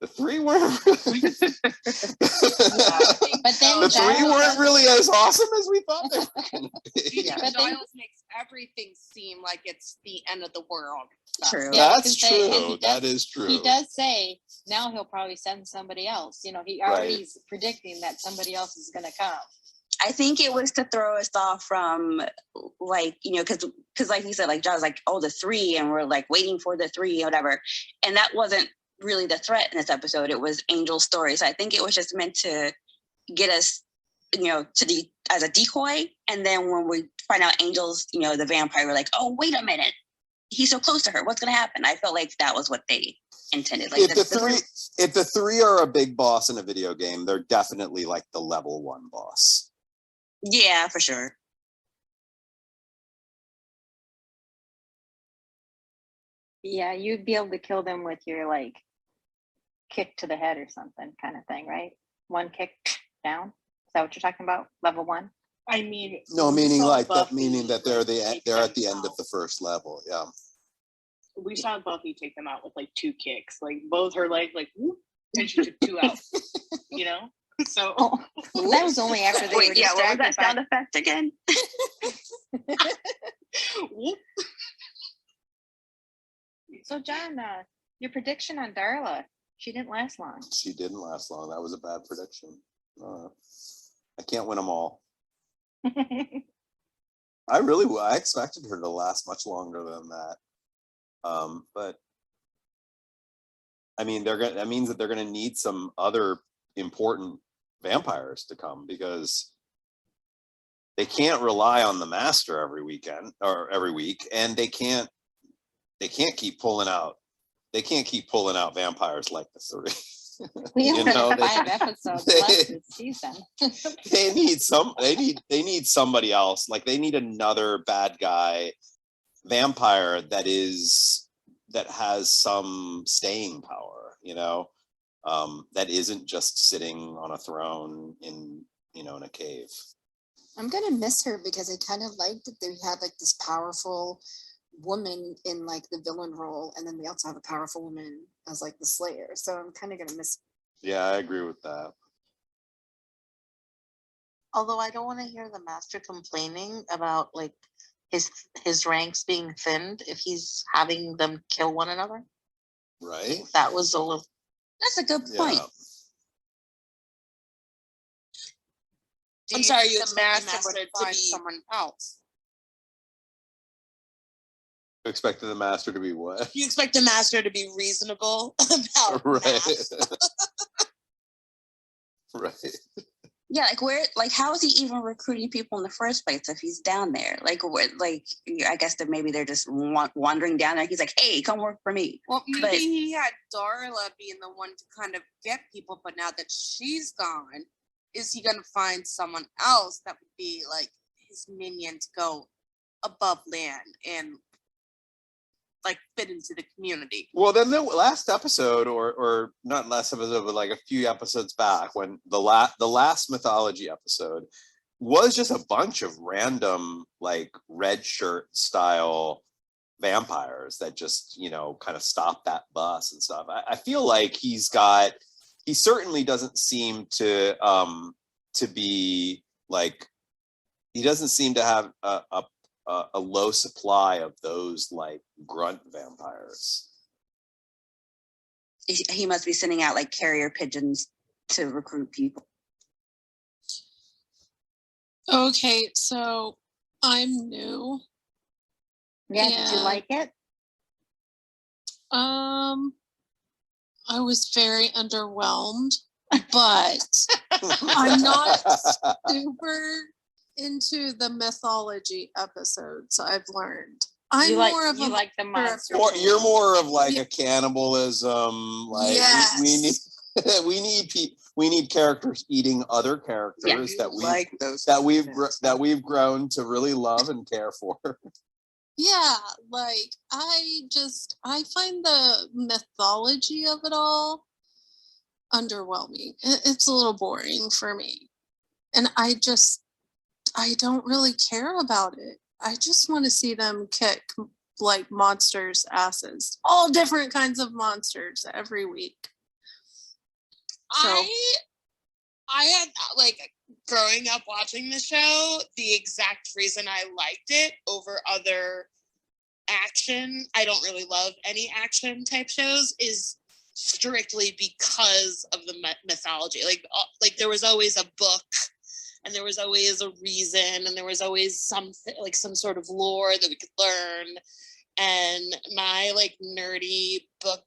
three weren't really, But then the three weren't really as awesome as we thought they were going to be. Yeah, But then- Giles makes everything seem like it's the end of the world. True. Yeah, I That's was gonna say, and true. he That does- is true. He does say now he'll probably send somebody else. You know, he already is predicting that somebody else is going to come. I think it was to throw us off from like, because like you said, like Giles, like, oh, the three, and we're like waiting for the three, or whatever. And that wasn't really the threat in this episode. It was Angel's story. So I think it was just meant to get us, as a decoy. And then when we find out Angel's, the vampire, we're like, oh, wait a minute. He's so close to her. What's going to happen? I felt like that was what they intended. Like If the three are a big boss in a video game, they're definitely like the level 1 boss. Yeah, for sure. Yeah, you'd be able to kill them with your like kick to the head or something kind of thing, right? One kick down. Is that what you're talking about? Level 1? I mean, No, we meaning saw like that, Buffy, meaning that they're take they're at them the end of out. the first level. Yeah. We saw Buffy take them out with like 2 kicks, like both her legs, like whoop, and she took 2 out. So Oh, that was only after they were Wait, what was distracted that by sound effect again? whoop. So, John, your prediction on Darla, she didn't last long. She didn't last long. That was a bad prediction. I can't win them all. I expected her to last much longer than that. But I mean, that means that they're going to need some other important vampires to come, because they can't rely on the master every weekend or every week, and they can't keep pulling out vampires like the three. We only have they- 5 episodes left this season. they need somebody else. Like they need another bad guy vampire that has some staying power, that isn't just sitting on a throne in a cave. I'm gonna miss her because I kind of liked that they had like this powerful woman in like the villain role, and then they also have a powerful woman as like the Slayer. So I'm kind of gonna miss. Yeah, I agree with that. Although I don't want to hear the master complaining about like his ranks being thinned if he's having them kill one another. Right? That was a little. That's a good point. Yeah. Do I'm sorry, you think the expect the master would master to find be- someone else? You expected the master to be what? You expect the master to be reasonable about Right. math. Right. Yeah, like how is he even recruiting people in the first place if he's down there? Like, I guess that maybe they're just wandering down there. He's like, hey, come work for me. Well, maybe But- he had Darla being the one to kind of get people, but now that she's gone, is he going to find someone else that would be like his minion to go above land and like fit into the community? Well, then the last episode, or not last episode, but like a few episodes back, when the last mythology episode was just a bunch of random like red shirt style vampires that just kind of stopped that bus and stuff. I feel like he certainly doesn't seem to be like, he doesn't seem to have a low supply of those like grunt vampires. He must be sending out like carrier pigeons to recruit people. Okay, so I'm new. Yeah, did you Yeah. like it? I was very underwhelmed, but I'm not super into the mythology episodes. I've learned. I'm You like more of a like the monster. You're more of like Yeah. a cannibalism. Like Yes. we need we need characters eating other characters You that we like those that we've grown to really love and care for. Yeah, like I find the mythology of it all underwhelming. It's a little boring for me. And I don't really care about it. I just want to see them kick like monsters' asses. All different kinds of monsters every week. So I had like growing up watching the show, the exact reason I liked it over other action, I don't really love any action type shows, is strictly because of the mythology. Like there was always a book, and there was always a reason, and there was always something like some sort of lore that we could learn. And my like nerdy book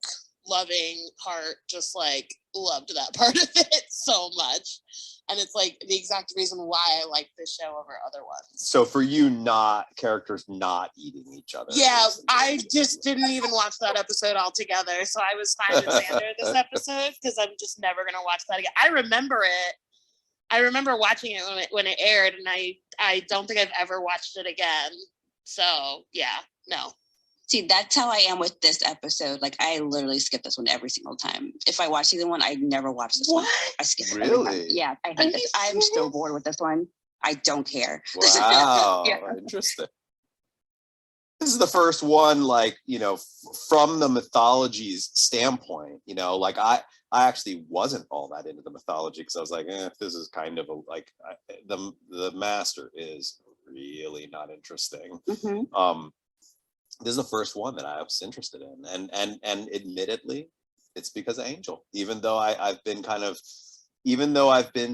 loving heart just like loved that part of it so much. And it's like the exact reason why I like this show over other ones. So for you, not characters not eating each other. Yeah, I just didn't even watch that episode altogether. So I was fine with Xander this episode because I'm just never gonna watch that again. I remember it. I remember watching it when it aired, and I don't think I've ever watched it again. So yeah, no. See, that's how I am with this episode. Like, I literally skip this one every single time. If I watch season 1, I never watch this one. I skip it every time. Really? Yeah, I hate this. I'm so bored with this one. I don't care. Wow, Yeah. Interesting. This is the first one, like, you know, from the mythology's standpoint, you know, like I actually wasn't all that into the mythology because I was like, this is kind of the master is really not interesting. Mm-hmm. This is the first one that I was interested in, and admittedly, it's because of Angel. Even though I've been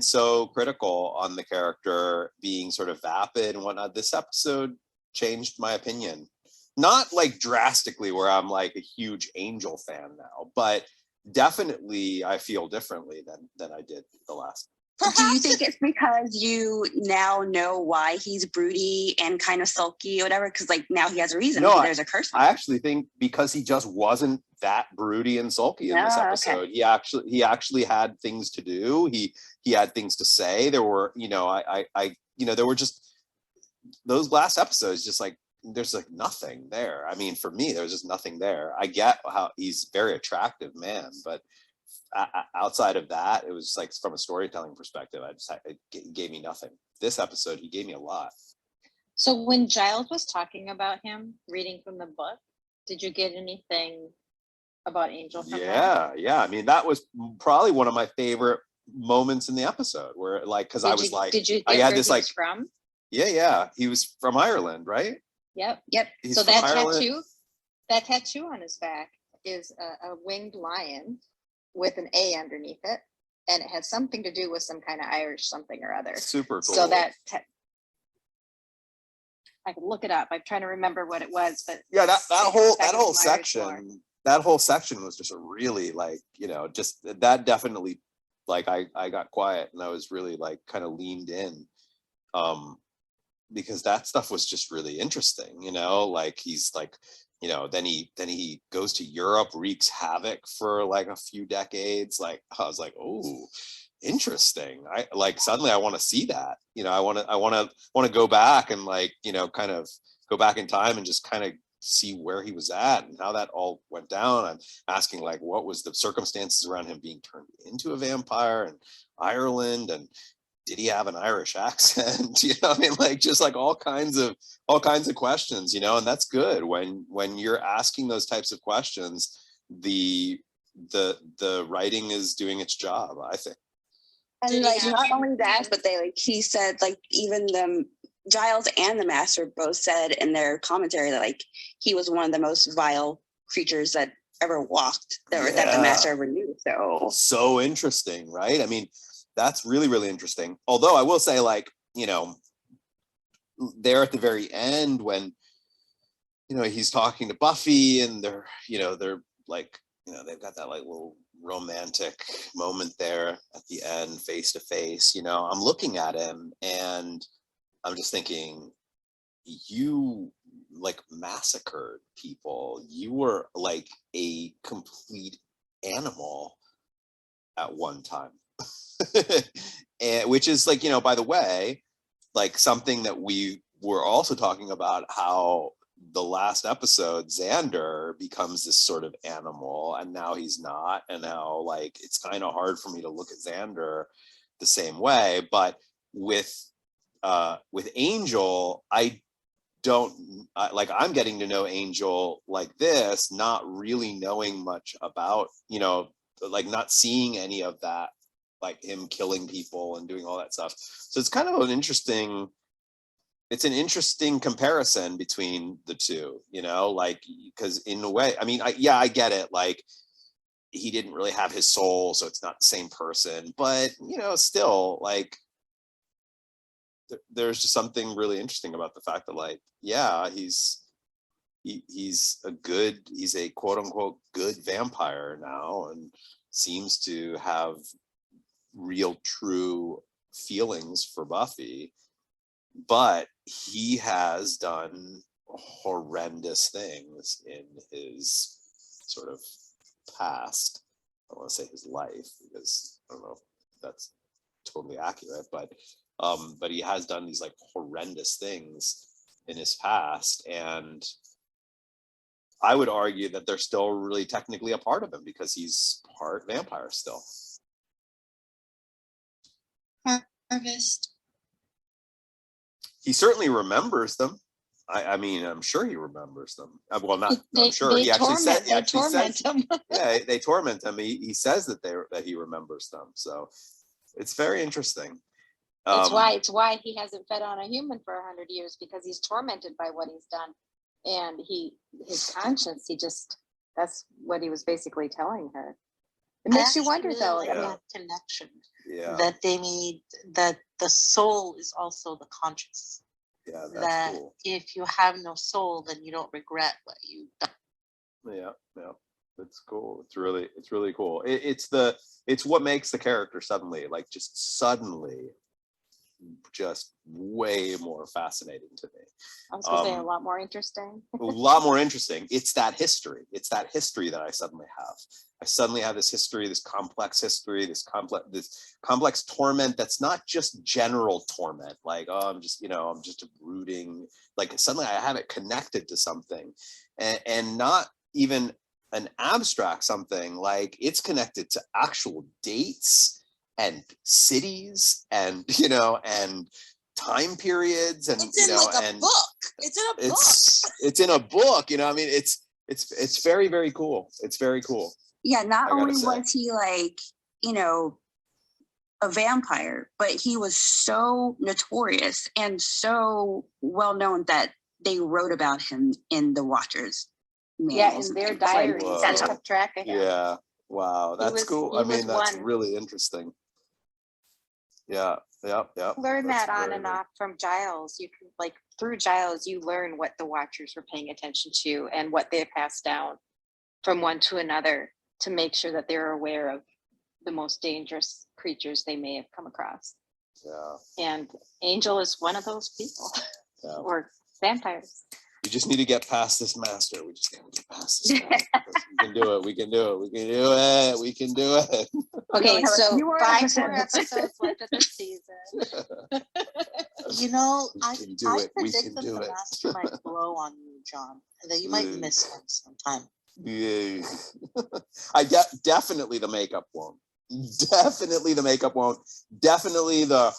so critical on the character being sort of vapid and whatnot, this episode changed my opinion. Not like drastically where I'm like a huge Angel fan now, but definitely I feel differently than I did the last. Do you think it's because you now know why he's broody and kind of sulky or whatever? Because like now he has a reason. No, There's a curse. I actually think because he just wasn't that broody and sulky in this episode. Okay. He actually had things to do. He had things to say. There were, you know, there were just those last episodes, just like there's like nothing there. I mean, for me, there was just nothing there. I get how he's a very attractive man, but outside of that, it was like from a storytelling perspective, it gave me nothing. This episode, he gave me a lot. So when Giles was talking about him reading from the book, did you get anything about Angel from that? Yeah. I mean, that was probably one of my favorite moments in the episode where like, because I was like, did you I get had where this he like, was from? Yeah. He was from Ireland, right? Yep. He's So from that Ireland. tattoo on his back is a winged lion with an A underneath it, and it has something to do with some kind of Irish something or other. Super cool. So that I can look it up. I'm trying to remember what it was, but yeah, that whole section. That whole section was just a really like, you know, just that definitely like I got quiet and I was really like kind of leaned in. Because that stuff was just really interesting, you know, like he's like, you know, then he goes to Europe, wreaks havoc for like a few decades. Like I was like, oh, interesting. I like suddenly I want to see that, you know, I want to go back and like, you know, kind of go back in time and just kind of see where he was at and how that all went down. I'm asking like, what was the circumstances around him being turned into a vampire in Ireland, and did he have an Irish accent? You know, I mean, like just like all kinds of questions, you know, and that's good when you're asking those types of questions, the writing is doing its job, I think. And like not only that, but they like he said like even Giles and the Master both said in their commentary that like he was one of the most vile creatures that ever walked, that the Yeah. Master ever knew. So interesting, right? I mean, that's really, really interesting. Although I will say, like, you know, there at the very end when, you know, he's talking to Buffy and they're like, you know, they've got that like little romantic moment there at the end, face to face, you know, I'm looking at him and I'm just thinking, you like massacred people. You were like a complete animal at one time. And which is like, you know, by the way, like something that we were also talking about, how the last episode Xander becomes this sort of animal and now he's not, and how like it's kind of hard for me to look at Xander the same way. But with Angel, I don't like, I'm getting to know Angel like this, not really knowing much about, you know, like not seeing any of that, like him killing people and doing all that stuff. So it's kind of an interesting comparison between the two, you know, like, because in a way, I mean, I get it. Like he didn't really have his soul, so it's not the same person, but you know, still like there's just something really interesting about the fact that like, yeah, he's a quote unquote good vampire now and seems to have real true feelings for Buffy, but he has done horrendous things in his sort of past. I don't want to say his life because I don't know if that's totally accurate, but he has done these like horrendous things in his past, and I would argue that they're still really technically a part of him because he's part vampire still. Harvest. He certainly remembers them. I mean, I'm sure he remembers them. Well, not. They, I'm sure they he actually torment, said. they torment him. Yeah, they torment him. He says that he remembers them. So it's very interesting. It's why he hasn't fed on a human for 100 years, because he's tormented by what he's done, and his conscience. That's what he was basically telling her. It makes you wonder, really though. like I mean, that connection Yeah. that they made, that the soul is also the conscious. Yeah, that's that cool. if you have no soul, then you don't regret what you've done. Yeah, it's cool. It's really cool. It's what makes the character suddenly just way more fascinating to me. I was gonna say a lot more interesting. A lot more interesting. It's that history that I suddenly have. I suddenly have this history, this complex history, this complex torment that's not just general torment, like, oh, I'm just brooding. Like suddenly I have it connected to something, and not even an abstract something, like it's connected to actual dates and cities and, you know, and time periods, and It's in like a book. It's in a book. It's in a book, you know. I mean, it's very, very cool. It's very cool. Yeah, not only say. was he like, you know, a vampire, but he was so notorious and so well known that they wrote about him in the Watchers. Yeah, in their diaries, Whoa. they kept track of him. Yeah. Wow, that's cool. I mean, that's really interesting. Yeah. Learn That's that on very and off from Giles. You can, like, through Giles, you learn what the Watchers were paying attention to and what they passed down from one to another to make sure that they're aware of the most dangerous creatures they may have come across. Yeah. And Angel is one of those people, Yeah. or vampires. You just need to get past this master. We just gotta get past this master. We can do it. We can do it. We can do it. We can do it. Okay, so 5 more episodes. episodes left of this season. You know, I can do it. We predict can that do the it. master might grow on you, John, and that you might miss him sometime. Yeah. Definitely the makeup won't. Definitely the makeup won't. Definitely the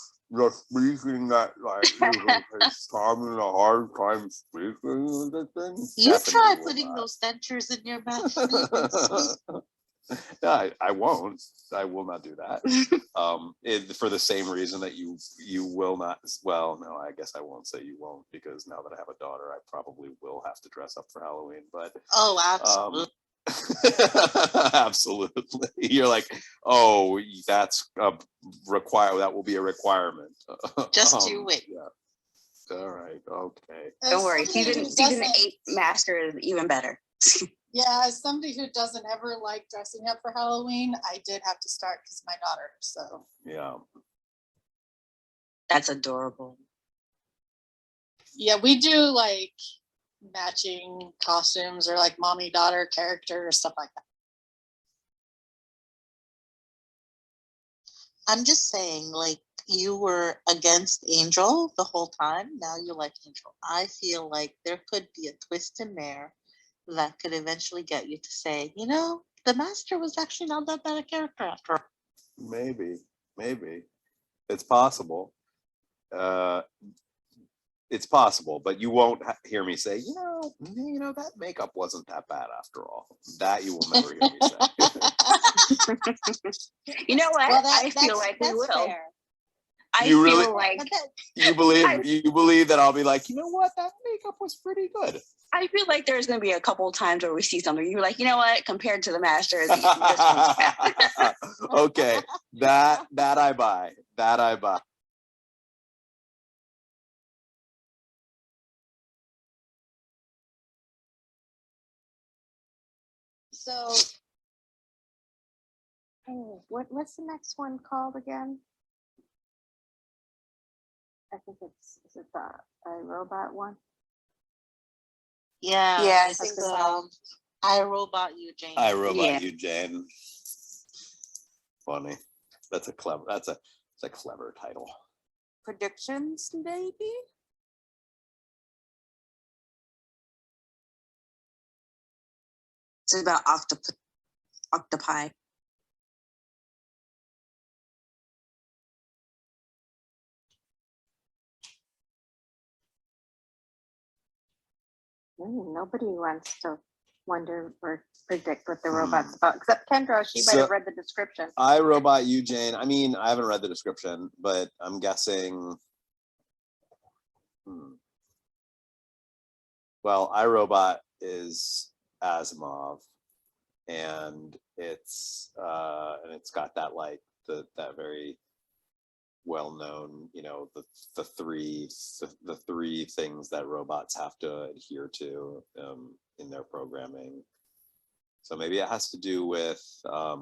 speaking that like he's having a hard time speaking the thing. You try Definitely putting will those dentures in your mouth. No, I won't. I will not do that. For the same reason that you will not. Well, no, I guess I won't say you won't, because now that I have a daughter, I probably will have to dress up for Halloween. But Oh, absolutely. absolutely, you're like, oh, that's a that will be a requirement. Just you wait. Yeah. All right. Okay. Don't worry, As somebody who season doesn't- 8 master is even better. Yeah, as somebody who doesn't ever like dressing up for Halloween, I did have to start because my daughter. So Yeah. That's adorable. yeah, we do like matching costumes or like mommy daughter character or stuff like that. I'm just saying, like, you were against Angel the whole time. Now you like Angel. I feel like there could be a twist in there that could eventually get you to say, you know, the Master was actually not that bad a character after all. Maybe it's possible. It's possible, but you won't hear me say, you know, that makeup wasn't that bad after all. That you will never hear me say. You know what? Well, I feel like we will. fair. I You feel really- like But that, You believe that I'll be like, you know what, that makeup was pretty good. I feel like there's gonna be a couple of times where we see something. You're like, you know what? Compared to the Master, this one's bad. Okay, that I buy. That I buy. so, oh, what's the next one called again? I think is it the robot one? Yeah, Yeah, I I think think so. I Robot You, Jane. I Robot Yeah. You, Jane. Funny. That's a clever title. Predictions, maybe? It's about octopi. Nobody wants to wonder or predict what the robot's about, except Kendra. She might So- have read the description. I Robot You, Jane. I mean, I haven't read the description, but I'm guessing. Well, I Robot is Asimov, and it's got that like that very well-known, you know, the three things that robots have to adhere to in their programming. So maybe it has to do with I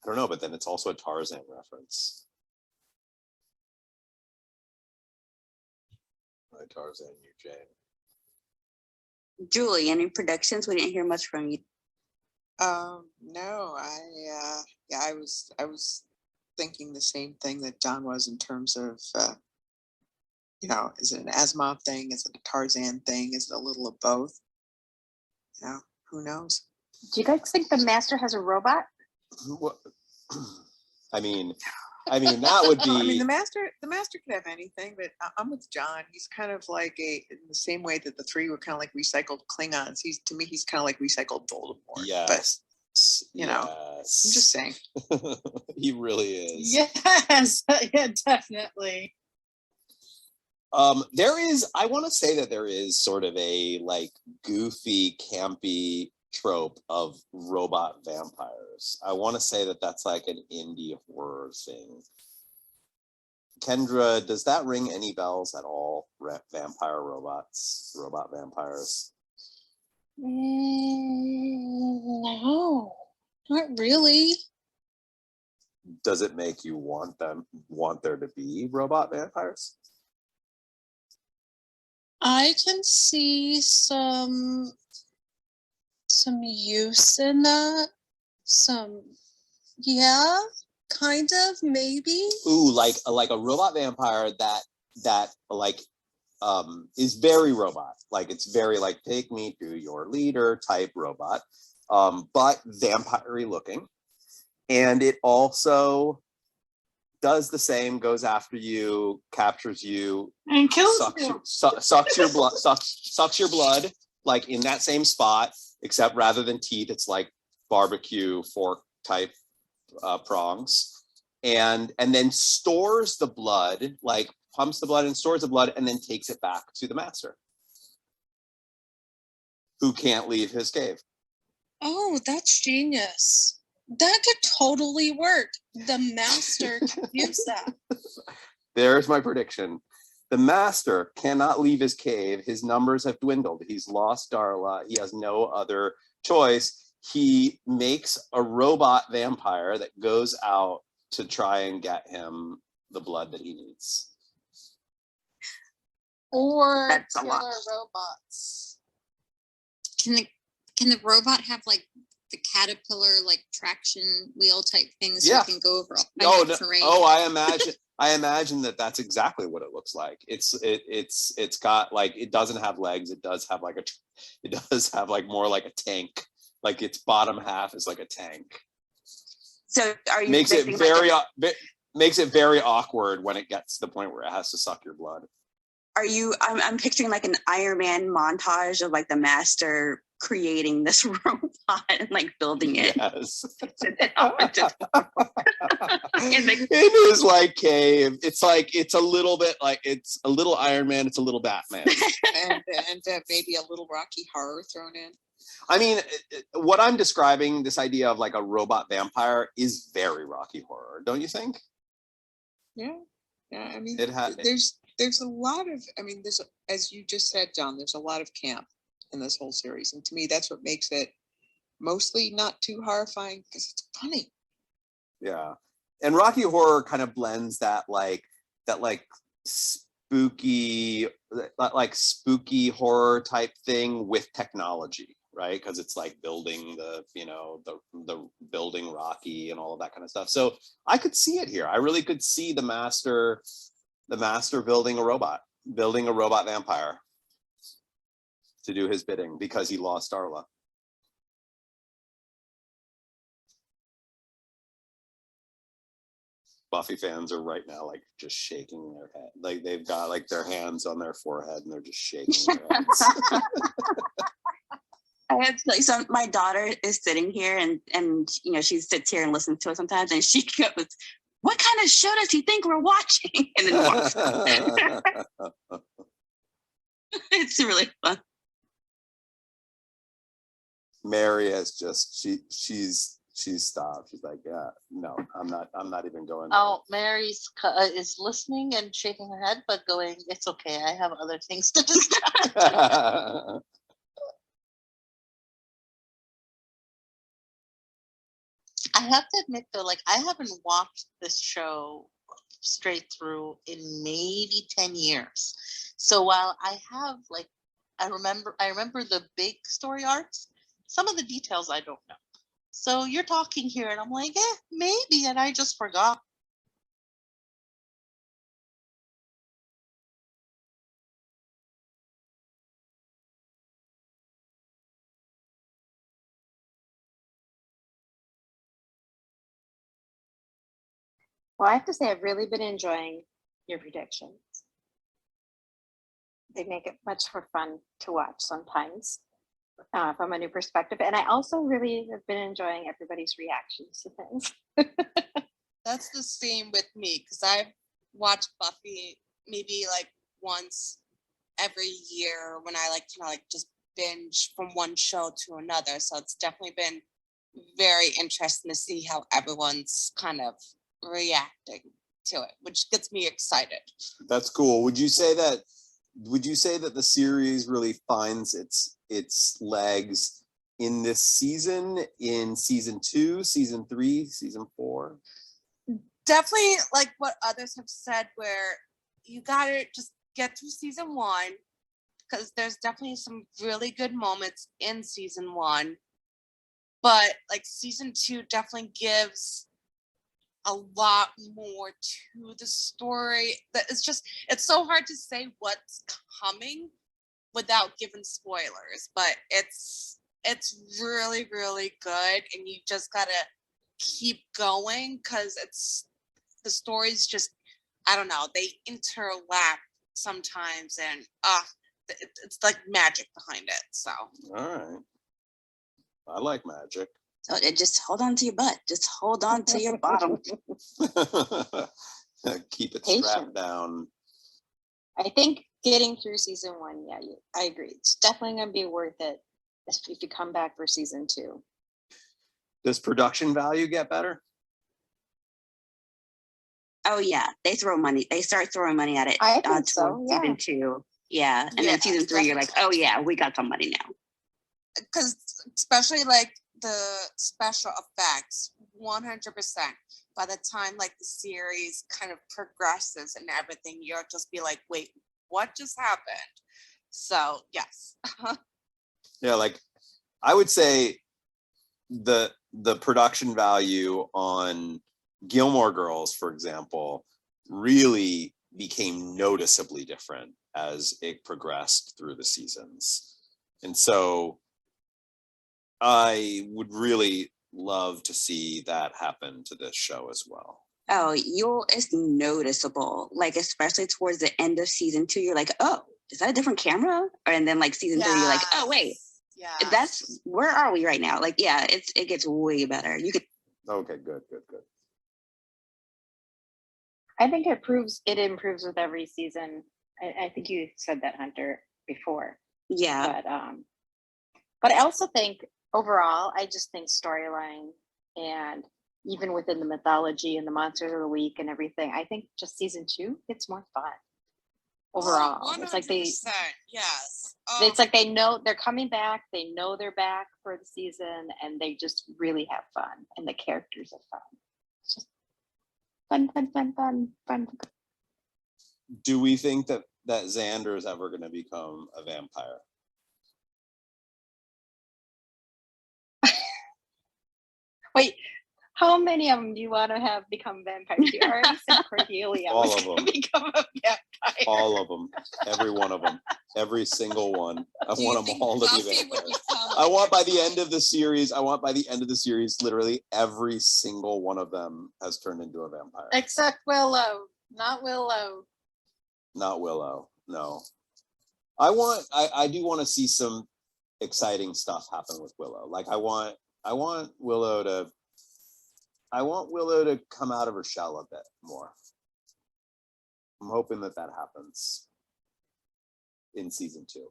don't know, but then it's also a Tarzan reference. My Tarzan, you, Jane. Julie, any predictions? We didn't hear much from you. No, I was thinking the same thing that John was in terms of, you know, is it an Asimov thing? Is it a Tarzan thing? Is it a little of both? You know, who knows? Do you guys think the Master has a robot? What? I mean, that would be. I mean, the master could have anything, but I'm with John. He's kind of like in the same way that the three were kind of like recycled Klingons. To me, he's kind of like recycled Voldemort. Yes. You know, Yes. I'm just saying. He really is. Yes, yeah, definitely. There is, I want to say that there is sort of a like goofy, campy trope of robot vampires. I want to say that that's like an indie horror thing. Kendra, does that ring any bells at all? Vampire robots, robot vampires? No, not really. Does it make you want there to be robot vampires? I can see some use in that. Yeah, kind of, maybe. Ooh, like a robot vampire that like is very robot. Like it's very like take me to your leader type robot, but vampire-y looking. And it also does the same, goes after you, captures you, And kills sucks your blood, like in that same spot. except rather than teeth, it's like barbecue fork type prongs, and then stores the blood, like pumps the blood and stores the blood, and then takes it back to the master, who can't leave his cave. Oh, that's genius. That could totally work. The master could use that. There's my prediction. The master cannot leave his cave. His numbers have dwindled. He's lost Darla. He has no other choice. He makes a robot vampire that goes out to try and get him the blood that he needs. Or That's a killer lot. robots. Can the robot have like the caterpillar like traction wheel type thing so Yeah. it can go over all Oh, kinds no, of terrain? I imagine that that's exactly what it looks like. It's got like, it doesn't have legs. It does have like it does have like more like a tank. Like its bottom half is like a tank. So are you Makes it predicting, like, makes it very awkward when it gets to the point where it has to suck your blood. I'm picturing like an Iron Man montage of like the master creating this robot and like building it. Yes. And like, It is like cave. It's like, it's a little bit like, it's a little Iron Man, it's a little Batman. And maybe a little Rocky Horror thrown in. I mean, what I'm describing, this idea of like a robot vampire, is very Rocky Horror, don't you think? Yeah, I mean, It had- there's a lot of, I mean, there's, as you just said, John, there's a lot of camp in this whole series, and to me, that's what makes it mostly not too horrifying, because it's funny. Yeah. And Rocky Horror kind of blends that spooky horror type thing with technology, right? Because it's like building the building Rocky and all of that kind of stuff. So I could see it here. I really could see the master building a robot vampire to do his bidding because he lost Darla. Buffy fans are right now like just shaking their head. Like they've got like their hands on their forehead and they're just shaking their heads. I had like my daughter is sitting here and you know, she sits here and listens to us sometimes and she goes, "What kind of show does he think we're watching?" And then walks off. It's really fun. Mary has just she's stopped. She's like, yeah, no, I'm not even going there. Oh, Mary's is listening and shaking her head, but going, it's okay. I have other things to distract. I have to admit though, like I haven't watched this show straight through in maybe 10 years. So while I have like, I remember the big story arcs, some of the details I don't know. So you're talking here and I'm like, maybe, and I just forgot. Well, I have to say, I've really been enjoying your predictions. They make it much more fun to watch sometimes from a new perspective. And I also really have been enjoying everybody's reactions to things. That's the same with me because I've watched Buffy maybe like once every year when I like kind of like just binge from one show to another. So it's definitely been very interesting to see how everyone's kind of reacting to it, which gets me excited. That's cool. Would you say that the series really finds its legs in this season, in season 2, season 3, season 4? Definitely like what others have said, where you gotta just get through season 1 because there's definitely some really good moments in season 1, but like season 2 definitely gives a lot more to the story. That it's so hard to say what's coming without giving spoilers, but it's really, really good, and you just gotta keep going because the stories just, I don't know, they interlap sometimes, and it's like magic behind it. So All right. I like magic. So just hold on to your butt. Just hold on to your bottom. Keep it Patient. strapped down. I think getting through season 1, yeah, I agree. It's definitely going to be worth it if you come back for season 2. Does production value get better? Oh yeah, they throw money. They start throwing money at it. I think so, towards yeah. Season 2, yeah, and Yeah, then season 3, you're like, oh yeah, we got some money now. Because especially like the special effects, 100%. By the time like the series kind of progresses and everything, you'll just be like, wait, what just happened? So yes. Yeah, like I would say the production value on Gilmore Girls, for example, really became noticeably different as it progressed through the seasons. And so I would really love to see that happen to this show as well. Oh, it's noticeable. Like especially towards the end of season 2, you're like, oh, is that a different camera? And then like season 3, you're like, oh wait, Yeah. that's where are we right now? Like, yeah, it gets way better. You could. Okay, good. I think it improves with every season. I think you said that, Hunter, before. Yeah. But I also think overall, I just think storyline and even within the mythology and the monsters of the week and everything, I think just season 2, it's more fun. Overall, it's like 100%, yes. it's like they know they're coming back. They know they're back for the season, and they just really have fun, and the characters are fun. It's just fun. Do we think that Xander is ever going to become a vampire? Wait, how many of them do you want to have become vampires? You already said Cordelia All was of going them. to become a vampire. All of them, every one of them, every single one. I want them all to be vampires. I want by the end of the series, literally every single one of them has turned into a vampire. Except Willow, not Willow. Not Willow, no. I do want to see some exciting stuff happen with Willow. Like I want Willow to come out of her shell a bit more. I'm hoping that happens in season 2.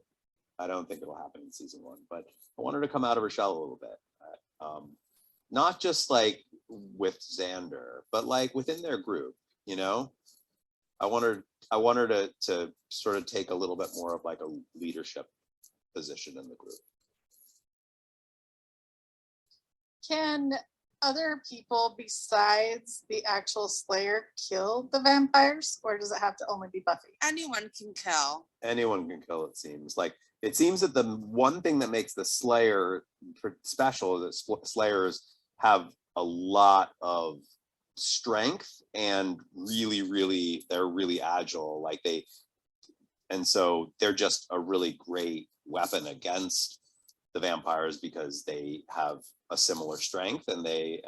I don't think it'll happen in season 1, but I want her to come out of her shell a little bit. Not just like with Xander, but like within their group, you know? I want her to sort of take a little bit more of like a leadership position in the group. Can other people besides the actual Slayer kill the vampires, or does it have to only be Buffy? Anyone can kill. Anyone can kill, it seems. Like it seems that the one thing that makes the Slayer special is that Slayers have a lot of strength and they're really agile. And so they're just a really great weapon against the vampires because they have a similar strength and they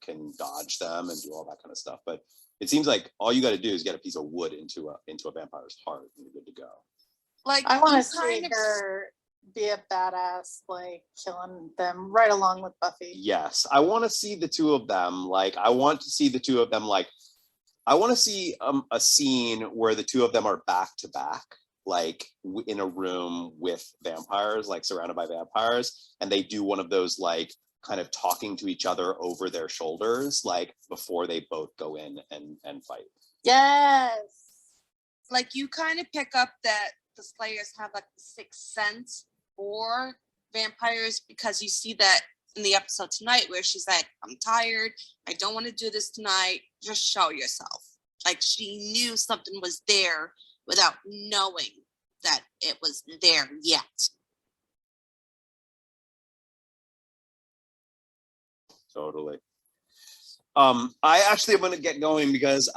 can dodge them and do all that kind of stuff. But it seems like all you got to do is get a piece of wood into a vampire's heart and you're good to go. Like I want you to see kind of- her be a badass, like killing them right along with Buffy. Yes, I want to see the two of them. I want to see a scene where the two of them are back to back, like in a room with vampires, like surrounded by vampires, and they do one of those like kind of talking to each other over their shoulders, like before they both go in and fight. Yes. Like you kind of pick up that the Slayers have like the sixth sense for vampires because you see that in the episode tonight where she's like, I'm tired, I don't want to do this tonight, just show yourself. Like she knew something was there without knowing that it was there yet. Totally. I actually am going to get going because